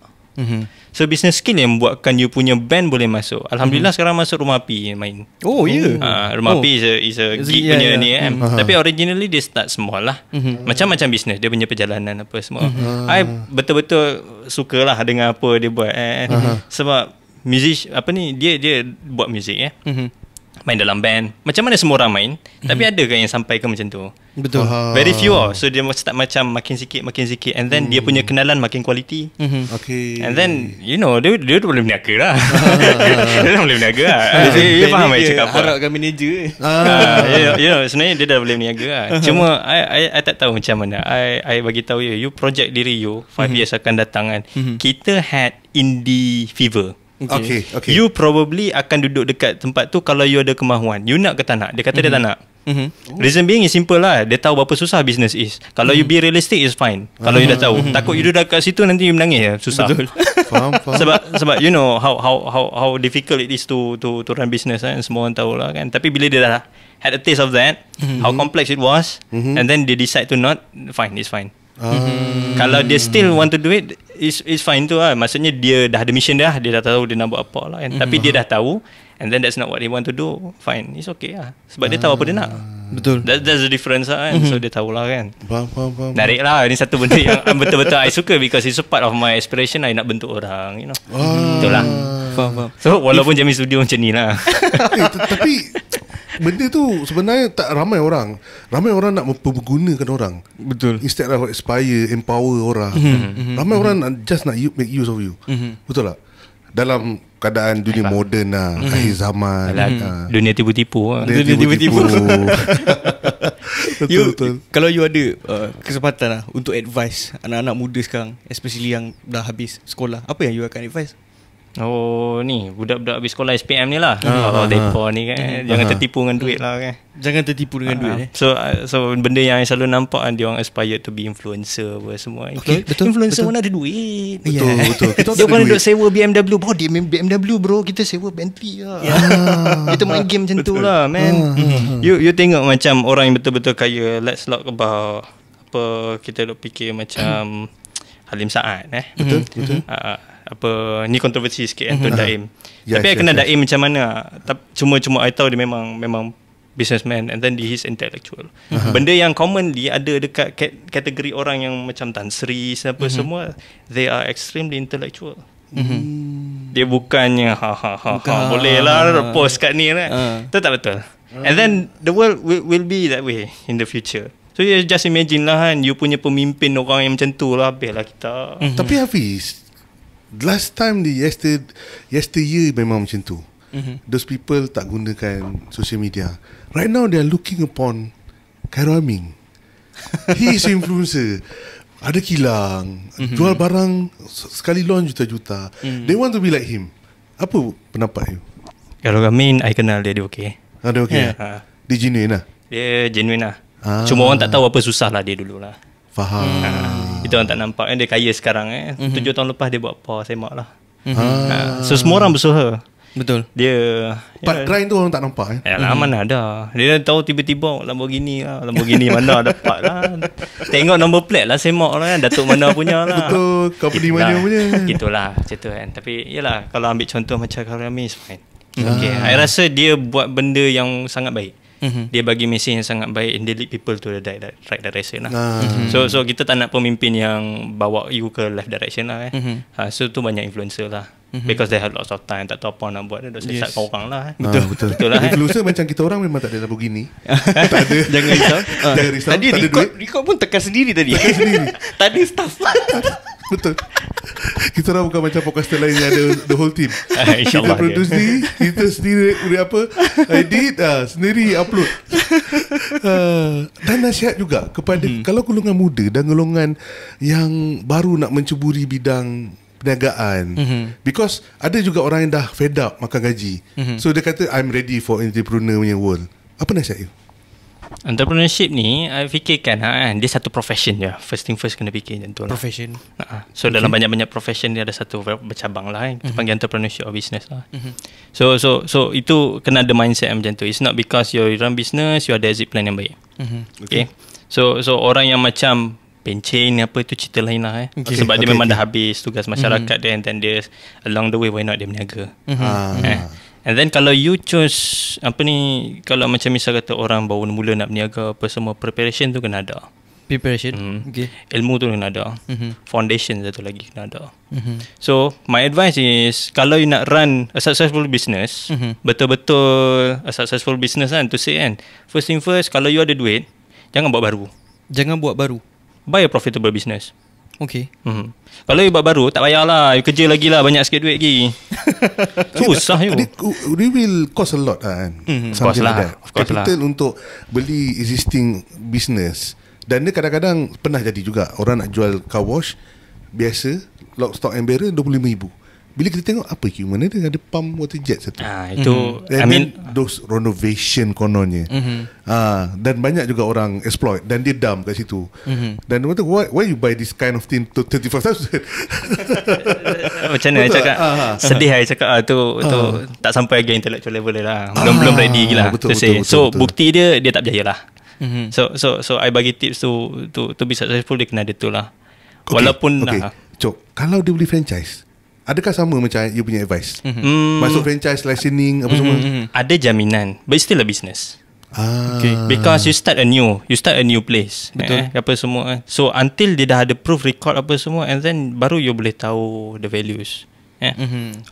A: So business skill yang buatkan you punya band boleh masuk. Alhamdulillah sekarang masuk Rumah Api main. Rumah Api is a gig punya ni kan. Tapi originally dia start small lah. Macam-macam business dia punya perjalanan apa semua. I betul-betul sukalah dengan apa dia buat sebab music dia buat music main dalam band. Macam mana semua orang main, tapi ada kan yang sampai ke macam tu.
D: Betul.
A: Very few So dia start macam makin sikit and then dia punya kenalan makin quality. And then dia boleh berniaga lah. Dia boleh berniaga lah. Dia faham saya cakap apa.
D: Harapkan manager.
A: Sebenarnya dia dah boleh berniaga lah. Cuma I tak tahu macam mana. I bagi tahu you project diri you 5 years akan datang kan. Kita had indie fever.
B: Okay.
A: You probably akan duduk dekat tempat tu kalau you ada kemahuan. You nak ke tak nak? Dia kata dia tak nak. Reason being is simple lah. Dia tahu berapa susah business is. Kalau you be realistic is fine. Kalau you dah tahu. Takut you duduk kat situ nanti you menangis ya. Susah. Betul.
B: Faham.
A: Sebab you know how difficult it is to run business kan. Semua orang tahu lah kan. Tapi bila dia dah had a taste of that, how complex it was, and then they decide to not, fine, it's fine. Kalau dia still want to do it, it's fine tu lah. Maksudnya dia dah ada mission dah. Dia dah tahu dia nak buat apa lah kan. Tapi dia dah tahu, and then that's not what they want to do, fine, it's okay lah. Sebab dia tahu apa dia nak.
D: Betul.
A: That's the difference lah kan. So dia tahulah kan.
B: Faham.
A: Menarik lah. Ini satu benda yang betul-betul I suka, because it's a part of my aspiration. I nak bentuk orang, you know. Betul lah.
D: Faham.
A: So walaupun Jamie Studio macam ni lah.
B: Tapi benda tu sebenarnya tak ramai orang. Ramai orang nak mempergunakan orang.
D: Betul.
B: Instead of inspire, empower orang. Ramai orang just nak make use of you. Betul tak? Dalam keadaan dunia moden lah, akhir zaman,
A: dunia tipu-tipu lah.
B: Dunia tipu-tipu.
C: Betul.
D: Kalau you ada kesempatan lah untuk advice anak-anak muda sekarang, especially yang dah habis sekolah, apa yang you akan advice?
A: Oh ni budak-budak habis sekolah SPM ni lah. Depa ni kan jangan tertipu dengan duit lah kan.
D: Jangan tertipu dengan duit.
A: So benda yang selalu nampak kan, dia orang aspire to be influencer apa semua.
D: Betul.
A: Influencer mana ada duit.
C: Betul.
A: Dia bukan duduk sewa BMW. Bro, dia BMW bro, kita sewa Bentley lah. Kita main game macam tu lah man. You tengok macam orang yang betul-betul kaya. Let's talk about apa kita duk fikir macam Halim Saad
C: Betul.
A: apa ni kontroversi sikit Tun Daim. Tapi I kenal Daim macam mana. Cuma I tahu dia memang businessman and then he's intellectual. Benda yang commonly ada dekat kategori orang yang macam Tan Sri apa semua, they are extremely intellectual. Dia bukannya boleh lah post kat ni kan. Itu tak betul. And then the world will be that way in the future. So you just imagine lah kan, you punya pemimpin orang yang macam tu lah, habis lah kita.
C: Tapi Hafiz, last time yesteryear memang macam tu. Those people tak gunakan social media. Right now they are looking upon Khairul Amin. He is influencer. Ada kilang, jual barang sekali launch juta-juta. They want to be like him. Apa pendapat you?
A: Kalau Amin, I kenal dia okey.
C: Ada okey. Dia genuine lah.
A: Dia genuine lah. Cuma orang tak tahu apa susah lah dia dulu lah.
C: Faham.
A: Itu orang tak nampak. Dia kaya sekarang 7 tahun lepas dia buat apa, semak lah. So semua orang berusaha.
D: Betul.
A: Dia
C: Part grind tu orang tak nampak
A: mana ada. Dia tahu tiba-tiba Lamborghini mana dapat lah. Tengok number plate lah, semak lah kan, Datuk mana punya lah.
C: Betul. Company mana punya.
A: Itulah macam tu kan. Tapi yelah, kalau ambil contoh macam Khairul Amin, fine. Okay. I rasa dia buat benda yang sangat baik. Dia bagi mesej yang sangat baik and they lead people to the right direction lah. So kita tak nak pemimpin yang bawa you ke left direction lah so tu banyak influencer lah. Because they have lots of time, tak tahu apa nak buat, dia dah sesat kat orang lah. Betul lah.
C: Influencer macam kita orang memang tak ada Lamborghini. Tak ada.
D: Jangan risau.
C: Jangan risau.
D: Tadi record pun tekan sendiri tadi. Tak ada staff.
C: Betul. Kita orang bukan macam podcaster lain yang ada the whole team.
A: InsyaAllah
C: kita produce ni, kita sendiri edit, sendiri upload. Dan nasihat juga kepada kalau golongan muda dan golongan yang baru nak menceburi bidang perniagaan. Because ada juga orang yang dah fed up makan gaji. So dia kata I'm ready for entrepreneur punya world. Apa nasihat you?
A: Entrepreneurship ni I fikirkan dia satu profession je. First thing first kena fikir macam tu lah.
D: Profession.
A: So dalam banyak-banyak profession dia ada satu bercabang lah kita panggil entrepreneurship or business lah. So itu kena ada mindset macam tu. It's not because you run business you ada exit plan yang baik. Okay. So orang yang macam pencen apa itu cerita lain lah sebab dia memang dah habis tugas masyarakat dia, and then dia along the way why not dia berniaga. And then kalau you choose kalau macam misal kata orang baru mula nak berniaga apa semua, preparation tu kena ada.
D: Preparation.
A: Ilmu tu kena ada. Foundation satu lagi kena ada. So my advice is kalau you nak run a successful business, betul-betul a successful business kan, to say kan, first thing first, kalau you ada duit, jangan buat baru. Buy a profitable business.
D: Okay.
A: Kalau you buat baru, tak payahlah, you kerja lagi lah, banyak sikit duit lagi. Susah you.
C: It will cost a lot kan.
A: Cost lah.
C: Capital untuk beli existing business. Dan dia kadang-kadang pernah jadi juga orang nak jual car wash biasa, lock, stock and barrel 25,000. Bila kita tengok apa equipment dia ada pump water jet satu.
A: Itu
C: I mean those renovation kononnya. Dan banyak juga orang exploit dan dia dump kat situ. Dan dia kata why you buy this kind of thing to 35,000?
A: Macam mana saya cakap? Sedih saya cakap tu tak sampai lagi intellectual level dia lah. Belum ready gila.
C: Betul.
A: So bukti dia tak berjaya lah. So I bagi tips to be successful dia kena ada tu lah. Walaupun
C: Cok, kalau dia beli franchise, adakah sama macam you punya advice? Masuk franchise, licensing apa semua?
A: Ada jaminan, but it's still a business. Because you start a new place.
D: Betul.
A: Apa semua. So until dia dah ada proof record apa semua, and then baru you boleh tahu the values.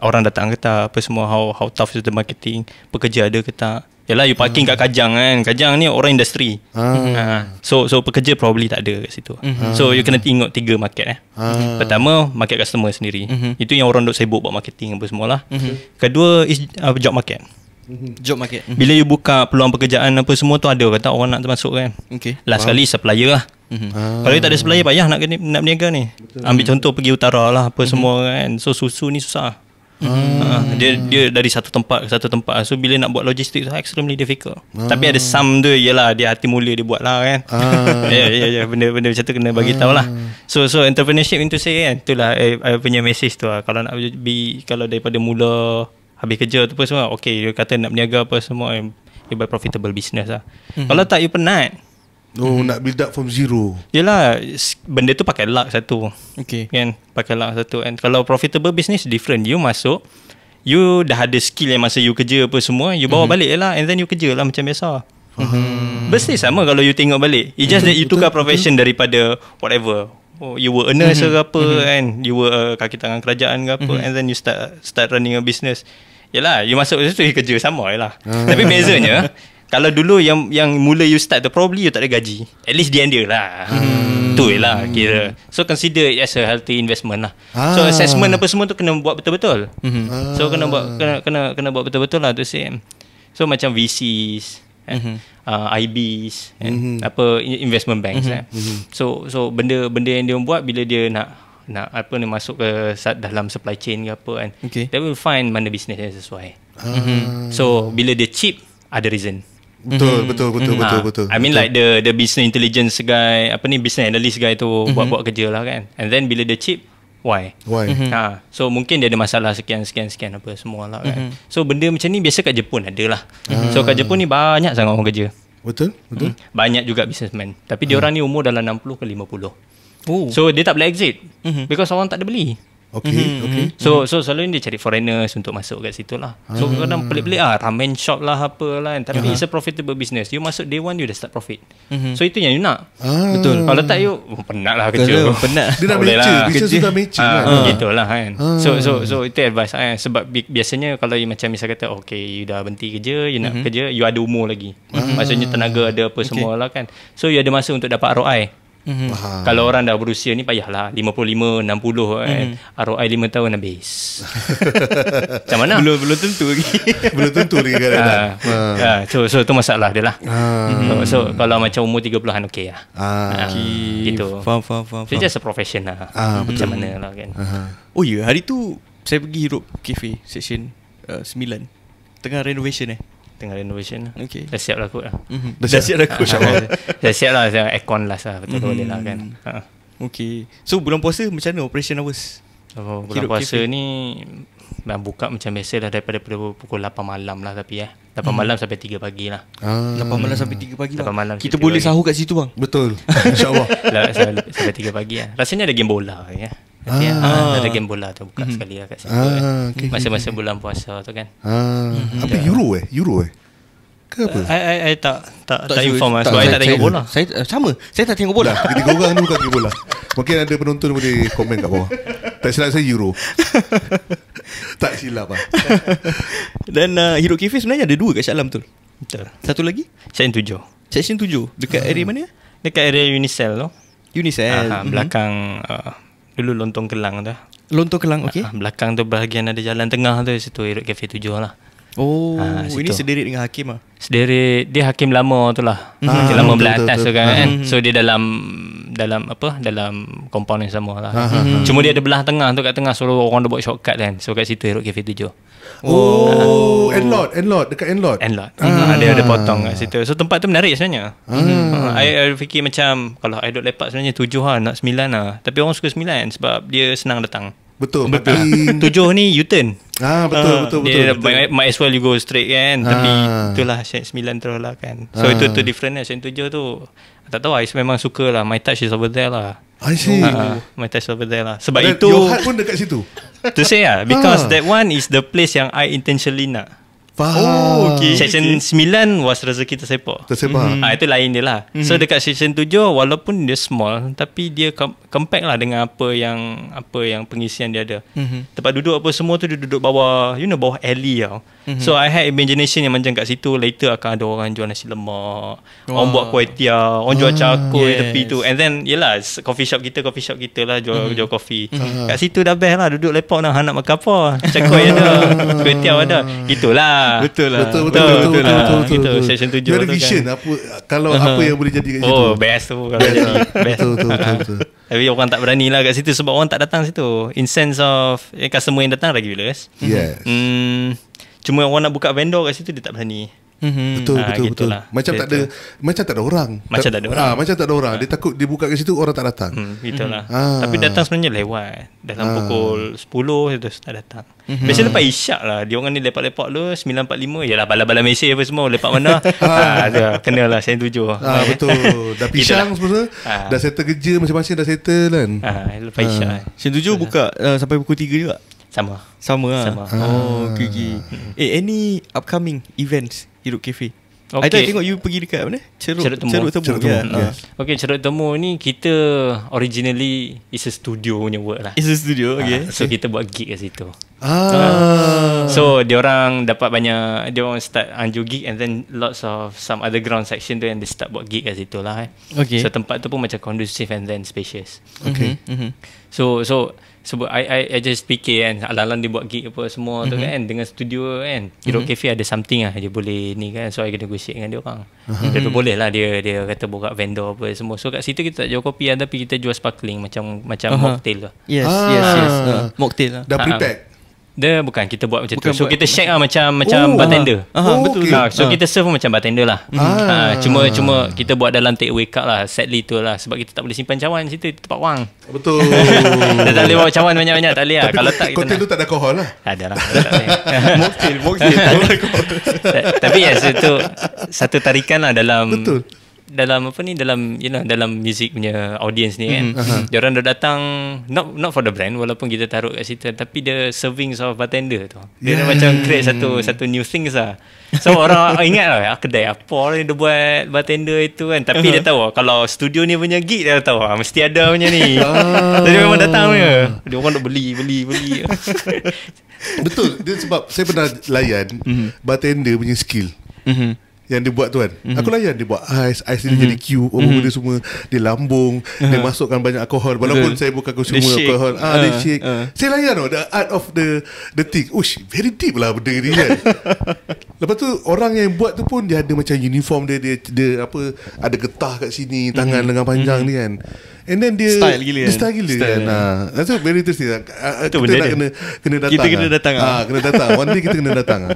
A: Orang datang ke tak, apa semua, how tough is the marketing, pekerja ada ke tak. Yalah, you parking kat Kajang kan. Kajang ni orang industri. So pekerja probably tak ada kat situ. So you kena tengok 3 market. Pertama, market customer sendiri. Itu yang orang duk sibuk buat marketing apa semualah. Kedua is job market.
D: Job market.
A: Bila you buka peluang pekerjaan apa semua tu ada kata orang nak termasuk kan.
D: Okay.
A: Last sekali supplier lah. Kalau you tak ada supplier payah nak berniaga ni. Ambil contoh pergi utara lah apa semua kan. So susu ni susah. Dia dari satu tempat ke satu tempat. So bila nak buat logistik tu extremely difficult. Tapi ada some tu ialah dia hati mulia dia buat lah kan. Ya benda-benda macam tu kena bagi tahu lah. So entrepreneurship itu saya kan. Itulah I punya message tu lah. Kalau nak kalau daripada mula habis kerja tu apa semua, okay, you kata nak berniaga apa semua, you buy profitable business lah. Kalau tak, you penat.
B: Nak build up from zero.
A: Yelah, benda tu pakai luck satu.
D: Okay.
A: Kan, pakai luck satu. And kalau profitable business different. You masuk, you dah ada skill yang masa you kerja apa semua, you bawa balik lah, and then you kerja lah macam biasa. Mesti sama kalau you tengok balik. It's just that you tukar profession daripada whatever. You were a nurse ke apa kan, you were kaki tangan kerajaan ke apa, and then you start running a business. Yalah, you masuk situ you kerja sama je lah. Tapi bezanya kalau dulu yang mula you start tu, probably you tak ada gaji. At least di dia lah. Tu je lah kira. So consider it as a healthy investment lah. So assessment apa semua tu kena buat betul-betul. So kena buat betul-betul lah tu say. So macam VCs, IBs, apa investment banks. So benda yang dia buat bila dia nak apa ni masuk ke dalam supply chain ke apa kan, they will find mana bisnes yang sesuai. So bila dia cheap, ada reason.
B: Betul.
A: I mean like the business intelligence guy, apa ni business analyst guy tu buat kerja lah kan. And then bila dia cheap, why? So mungkin dia ada masalah sekian apa semua lah kan. So benda macam ni biasa kat Jepun ada lah. So kat Jepun ni banyak sangat orang kerja.
B: Betul.
A: Banyak juga businessman. Tapi dia orang ni umur dalam 60 ke 50. So dia tak boleh exit because orang tak ada beli.
B: Okay.
A: So selalu dia cari foreigners untuk masuk kat situ lah. So kadang pelik-pelik lah, ramen shop lah apalah kan. Tapi it's a profitable business. You masuk day one, you dah start profit. So itu yang you nak.
D: Betul.
A: Kalau tak you penat lah kerja.
D: Penat.
B: Dia nak mature. Bisnes tu dah mature kan.
A: Gitulah kan. So itu advice kan. Sebab biasanya kalau you macam misal kata okay, you dah berhenti kerja, you nak kerja, you ada umur lagi. Maksudnya tenaga ada apa semua lah kan. So you ada masa untuk dapat ROI. Kalau orang dah berusia ni payahlah 55, 60 kan. ROI 5 tahun habis. Macam mana?
D: Belum tentu lagi.
B: Belum tentu lagi kadang-kadang.
A: So tu masalah dia lah. So kalau macam umur 30-an okey lah. Gitu.
D: Faham.
A: So just a profession lah. Macam mana lah kan.
D: Oh ya, hari tu saya pergi Europe Cafe Section 9. Tengah renovation
A: Tengah renovation.
D: Okay.
A: Dah siap lah kot lah.
D: Dah siap dah kot.
A: Dah siap lah. Aircon lah betul-betul boleh lah kan.
D: Okay. So bulan puasa macam mana operation hours?
A: Bulan puasa ni buka macam biasa lah daripada pukul 8 malam lah. Tapi 8 malam sampai 3 pagi lah.
D: 8 malam sampai 3 pagi lah.
A: 8 malam
D: kita boleh sahur kat situ bang?
B: Betul. InsyaAllah.
A: Sampai 3 pagi lah. Rasanya ada game bola ya. Ada game bola tu buka sekali lah kat situ masa-masa bulan puasa tu kan.
B: Apa Euro ke apa?
A: I tak inform lah. Sebab I tak tengok bola.
D: Saya tak tengok bola.
B: Ketiga orang ni bukan tengok bola. Mungkin ada penonton boleh komen kat bawah. Tak silap saya Euro. Tak silap lah.
D: Dan Hero Cafe sebenarnya ada 2 kat Shah Alam betul?
A: Betul.
D: Satu lagi?
A: Section 7.
D: Section 7 dekat area mana?
A: Dekat area Unicel tu.
D: Unicel.
A: Belakang dulu Lontong Kelang tu.
D: Lontong Kelang, okey.
A: Belakang tu bahagian ada jalan tengah tu, situ Hero Cafe 7 lah.
D: Oh, ini sederit dengan Hakim lah.
A: Sederit, dia Hakim lama tu lah. Hakim lama belah atas tu kan. So dia dalam compound yang sama lah. Cuma dia ada belah tengah tu, kat tengah suruh orang dah buat shortcut kan. So kat situ Hero Cafe 7.
B: Enlot dekat Enlot.
A: Dia ada potong kat situ. So tempat tu menarik sebenarnya. I fikir macam kalau I duduk lepak sebenarnya 7 lah, nak 9 lah. Tapi orang suka 9 sebab dia senang datang.
B: Betul.
A: 7 ni U-turn.
B: Betul.
A: Might as well you go straight kan. Tapi itulah set 9 terus lah kan. So itu different lah. Set 7 tu tak tahu, I memang suka lah. My touch is over there lah.
B: I see.
A: My touch over there lah. Sebab
B: dan
A: itu
B: your heart pun dekat situ.
A: Tu saya lah. Because that one is the place yang I intentionally nak.
B: Faham.
A: Section 9 was rezeki tersepak.
B: Tersepak.
A: Itu lain dia lah. So dekat section 7 walaupun dia small, tapi dia compare lah dengan apa yang pengisian dia ada. Tempat duduk apa semua tu dia duduk bawah, bawah alley tau. So I had imagination yang macam kat situ later akan ada orang jual nasi lemak, orang buat kuih tiaw, orang jual cakul di tepi tu. And then yelah, coffee shop kita lah jual kopi. Kat situ dah best lah, duduk lepak nak makan apa. Cakul ada, kuih tiaw ada. Itulah.
C: Betul.
A: Gitu, session 7 tu
C: kan. Vision apa kalau apa yang boleh jadi kat situ.
A: Oh, best tu kalau jadi. Best.
C: Betul.
A: Tapi orang tak berani lah kat situ sebab orang tak datang situ. In sense of customer yang datang regulars.
C: Yes.
A: Cuma orang nak buka vendor kat situ dia tak berani.
C: Betul. Macam tak ada orang.
A: Macam tak ada orang.
C: Dia takut dia buka kat situ orang tak datang.
A: Itulah. Tapi datang sebenarnya lewat. Dalam pukul 10 terus tak datang. Biasa lepas isyak lah. Dia orang ni lepak-lepak lu 9.45. Yalah bala-bala mesej apa semua. Lepak mana. Kena lah saya 7.
C: Betul. Dah pisang semua. Dah settle kerja masing-masing dah settle kan.
A: Lepas isyak.
D: Sen 7 buka sampai pukul 3 juga.
A: Sama
D: lah. Oh, okay. Any upcoming events Hidup Cafe? I tengok you pergi dekat mana? Ceruk Temu.
A: Okay, Ceruk Temu ni kita originally is a studio punya work lah.
D: It's a studio, okay.
A: So kita buat gig kat situ. So diorang dapat banyak, diorang start anjur gig and then lots of some other ground section tu and they start buat gig kat situ lah.
D: Okay.
A: So tempat tu pun macam conducive and then spacious.
C: Okay.
A: So sebab I just fikir kan, alang-alang dia buat gig apa semua tu kan, dengan studio kan, Hidup Cafe ada something lah dia boleh ni kan. So I kena negotiate dengan dia orang. Dia boleh lah dia kata buka vendor apa semua. So kat situ kita tak jual kopi lah, tapi kita jual sparkling macam mocktail lah.
D: Yes. Mocktail lah.
C: Dah prepared.
A: Dia bukan kita buat macam tu. So kita shake lah macam bartender.
D: Betul.
A: So kita serve macam bartender lah. Cuma kita buat dalam take away cup lah, sadly tu lah, sebab kita tak boleh simpan cawan situ, tempat wang.
B: Betul.
A: Dah tak boleh bawa cawan banyak-banyak, tak boleh lah. Kalau tak kita
B: konten tu tak ada alkohol lah.
A: Ada lah.
D: Mocktail.
A: Tapi itu satu tarikan lah dalam.
B: Betul.
A: Dalam apa ni, dalam dalam music punya audience ni kan. Diorang dah datang not for the brand, walaupun kita taruh kat situ, tapi the servings of bartender tu dia macam create satu new things lah. So orang ingat lah kedai apa ni dia buat bartender itu kan, tapi dia tahu kalau studio ni punya gig dia tahu mesti ada punya ni. Jadi memang datang dia orang nak beli.
B: Betul. Dia sebab saya pernah layan bartender punya skill. Yang dia buat tu kan, aku layan dia buat ais dia jadi cube, benda semua dia lambung, dia masukkan banyak alkohol, walaupun saya bukan consumer alkohol. Dia shake. Saya layan the art of the thing. Very deep lah benda ni kan. Lepas tu orang yang buat tu pun dia ada macam uniform dia apa, ada getah kat sini, tangan lengan panjang ni kan. And then dia
D: style gila
B: kan. That's very interesting. Kita nak kena datang.
D: Kita kena datang.
B: Kena datang. One day kita kena datang.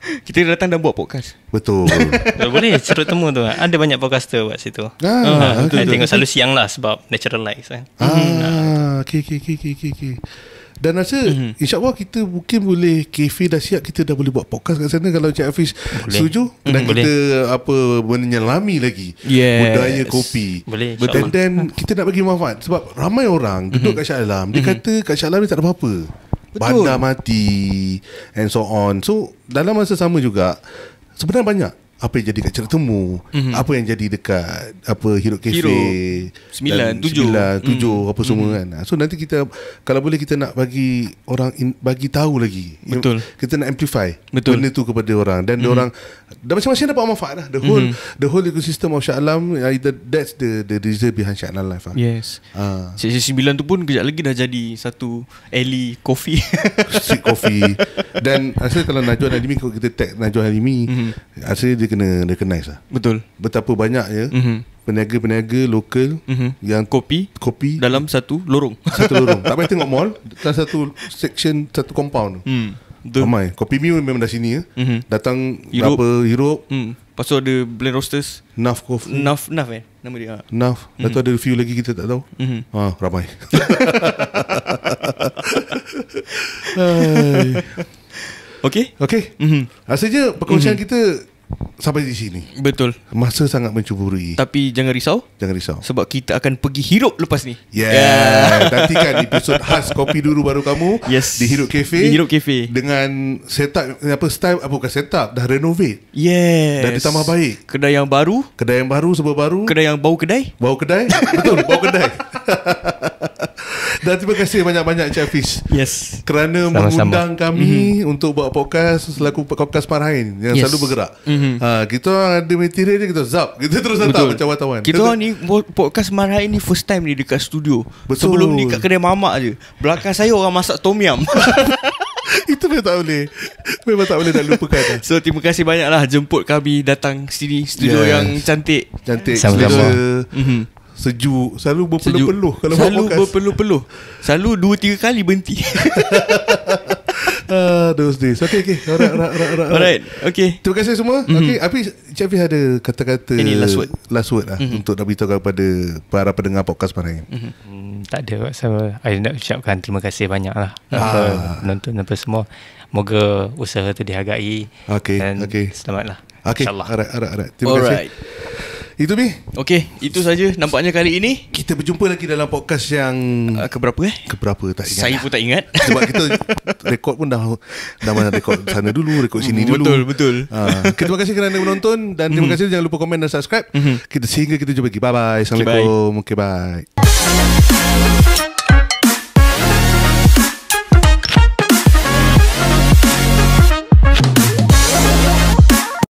D: Kita datang dan buat podcast.
B: Betul.
A: Boleh Ceruk Temu tu. Ada banyak podcaster buat situ. Tengok selalu siang lah sebab natural light kan.
B: Okay. Dan rasa InsyaAllah kita mungkin boleh, cafe dah siap, kita dah boleh buat podcast kat sana. Kalau Cik Hafiz setuju. Dan kita menyelami lagi budaya kopi.
A: Boleh,
B: and then kita nak bagi manfaat. Sebab ramai orang duduk kat Shah Alam, dia kata kat Shah Alam ni tak ada apa-apa.
D: Betul.
B: Bandar mati and so on. So dalam masa sama juga sebenarnya banyak apa yang jadi kat Ceruk Temu, apa yang jadi dekat Hidup Cafe 9, 7 apa semua kan. So nanti kita kalau boleh kita nak bagi orang bagi tahu lagi.
D: Betul.
B: Kita nak amplify benda tu kepada orang, dan orang dah masing-masing dapat manfaat lah. The whole ecosystem of Shah Alam, that's the reason behind Shah Alam Life.
D: Yes. Seksi 9 tu pun kejap lagi dah jadi satu alley coffee.
B: Street coffee. Dan rasa kalau Najwa Halimi, kalau kita tag Najwa Halimi, rasa dia kena recognize lah.
D: Betul.
B: Betapa banyak ya peniaga-peniaga lokal yang
D: kopi dalam satu lorong.
B: Tak payah tengok mall, dalam satu section, satu compound. Ramai. Kopi Mi memang dah sini ya. Datang Europe.
D: Lepas tu ada Blend Roasters,
B: Naf Coffee.
D: Naf nama dia.
B: Naf. Lepas tu ada few lagi kita tak tahu. Ramai.
D: Okay.
B: Rasanya perkongsian kita sampai di sini.
D: Betul.
B: Masa sangat mencuburi.
D: Tapi jangan risau.
B: Sebab
D: kita akan pergi hidup lepas ni.
B: Nantikan episod khas Kopi Dulu Baru Kamu di Hidup Cafe. Dengan setup bukan setup, dah renovate. Dah ditambah baik.
D: Kedai yang baru,
B: serba baru.
D: kedai yang bau kedai.
B: Betul, bau kedai.
C: Dan terima kasih banyak-banyak Encik Hafiz.
D: Yes.
C: Kerana mengundang kami untuk buat podcast selaku podcast Marhain yang selalu bergerak. Kita ada material ni, kita zap, kita terus hantar macam wartawan.
D: Kita ni podcast Marhain ni first time ni dekat studio.
C: Betul.
D: Sebelum ni kat kedai mamak je. Belakang saya orang masak tom yum.
C: Itu memang tak boleh. Memang tak boleh nak lupakan.
D: So terima kasih banyak lah jemput kami datang sini studio yang cantik.
A: Sama-sama.
C: Sejuk. Selalu berpeluh-peluh kalau
D: selalu
C: buat podcast.
D: berpeluh-peluh. Selalu 2-3 kali berhenti.
C: Those days. Okay.
D: Alright. Okay.
C: Terima kasih semua. Okay. Hafiz, Encik Hafiz ada kata-kata
D: ini last word
C: lah untuk nak beritahu kepada para pendengar podcast Marhain.
A: Tak ada. I nak ucapkan terima kasih banyak lah penonton apa semua. Moga usaha tu dihargai. Dan selamatlah.
C: InsyaAllah. Alright. Terima kasih. Itu Mi.
D: Okay, itu saja nampaknya kali ini.
C: Kita berjumpa lagi dalam podcast yang
D: keberapa
C: Keberapa tak ingat.
D: Saya pun tak ingat.
C: Sebab kita rekod pun dah mana rekod sana dulu, rekod sini dulu.
D: Betul.
C: Terima kasih kerana menonton. Dan terima kasih, jangan lupa komen dan subscribe. Sehingga kita jumpa lagi. Bye bye. Assalamualaikum. Okay, bye.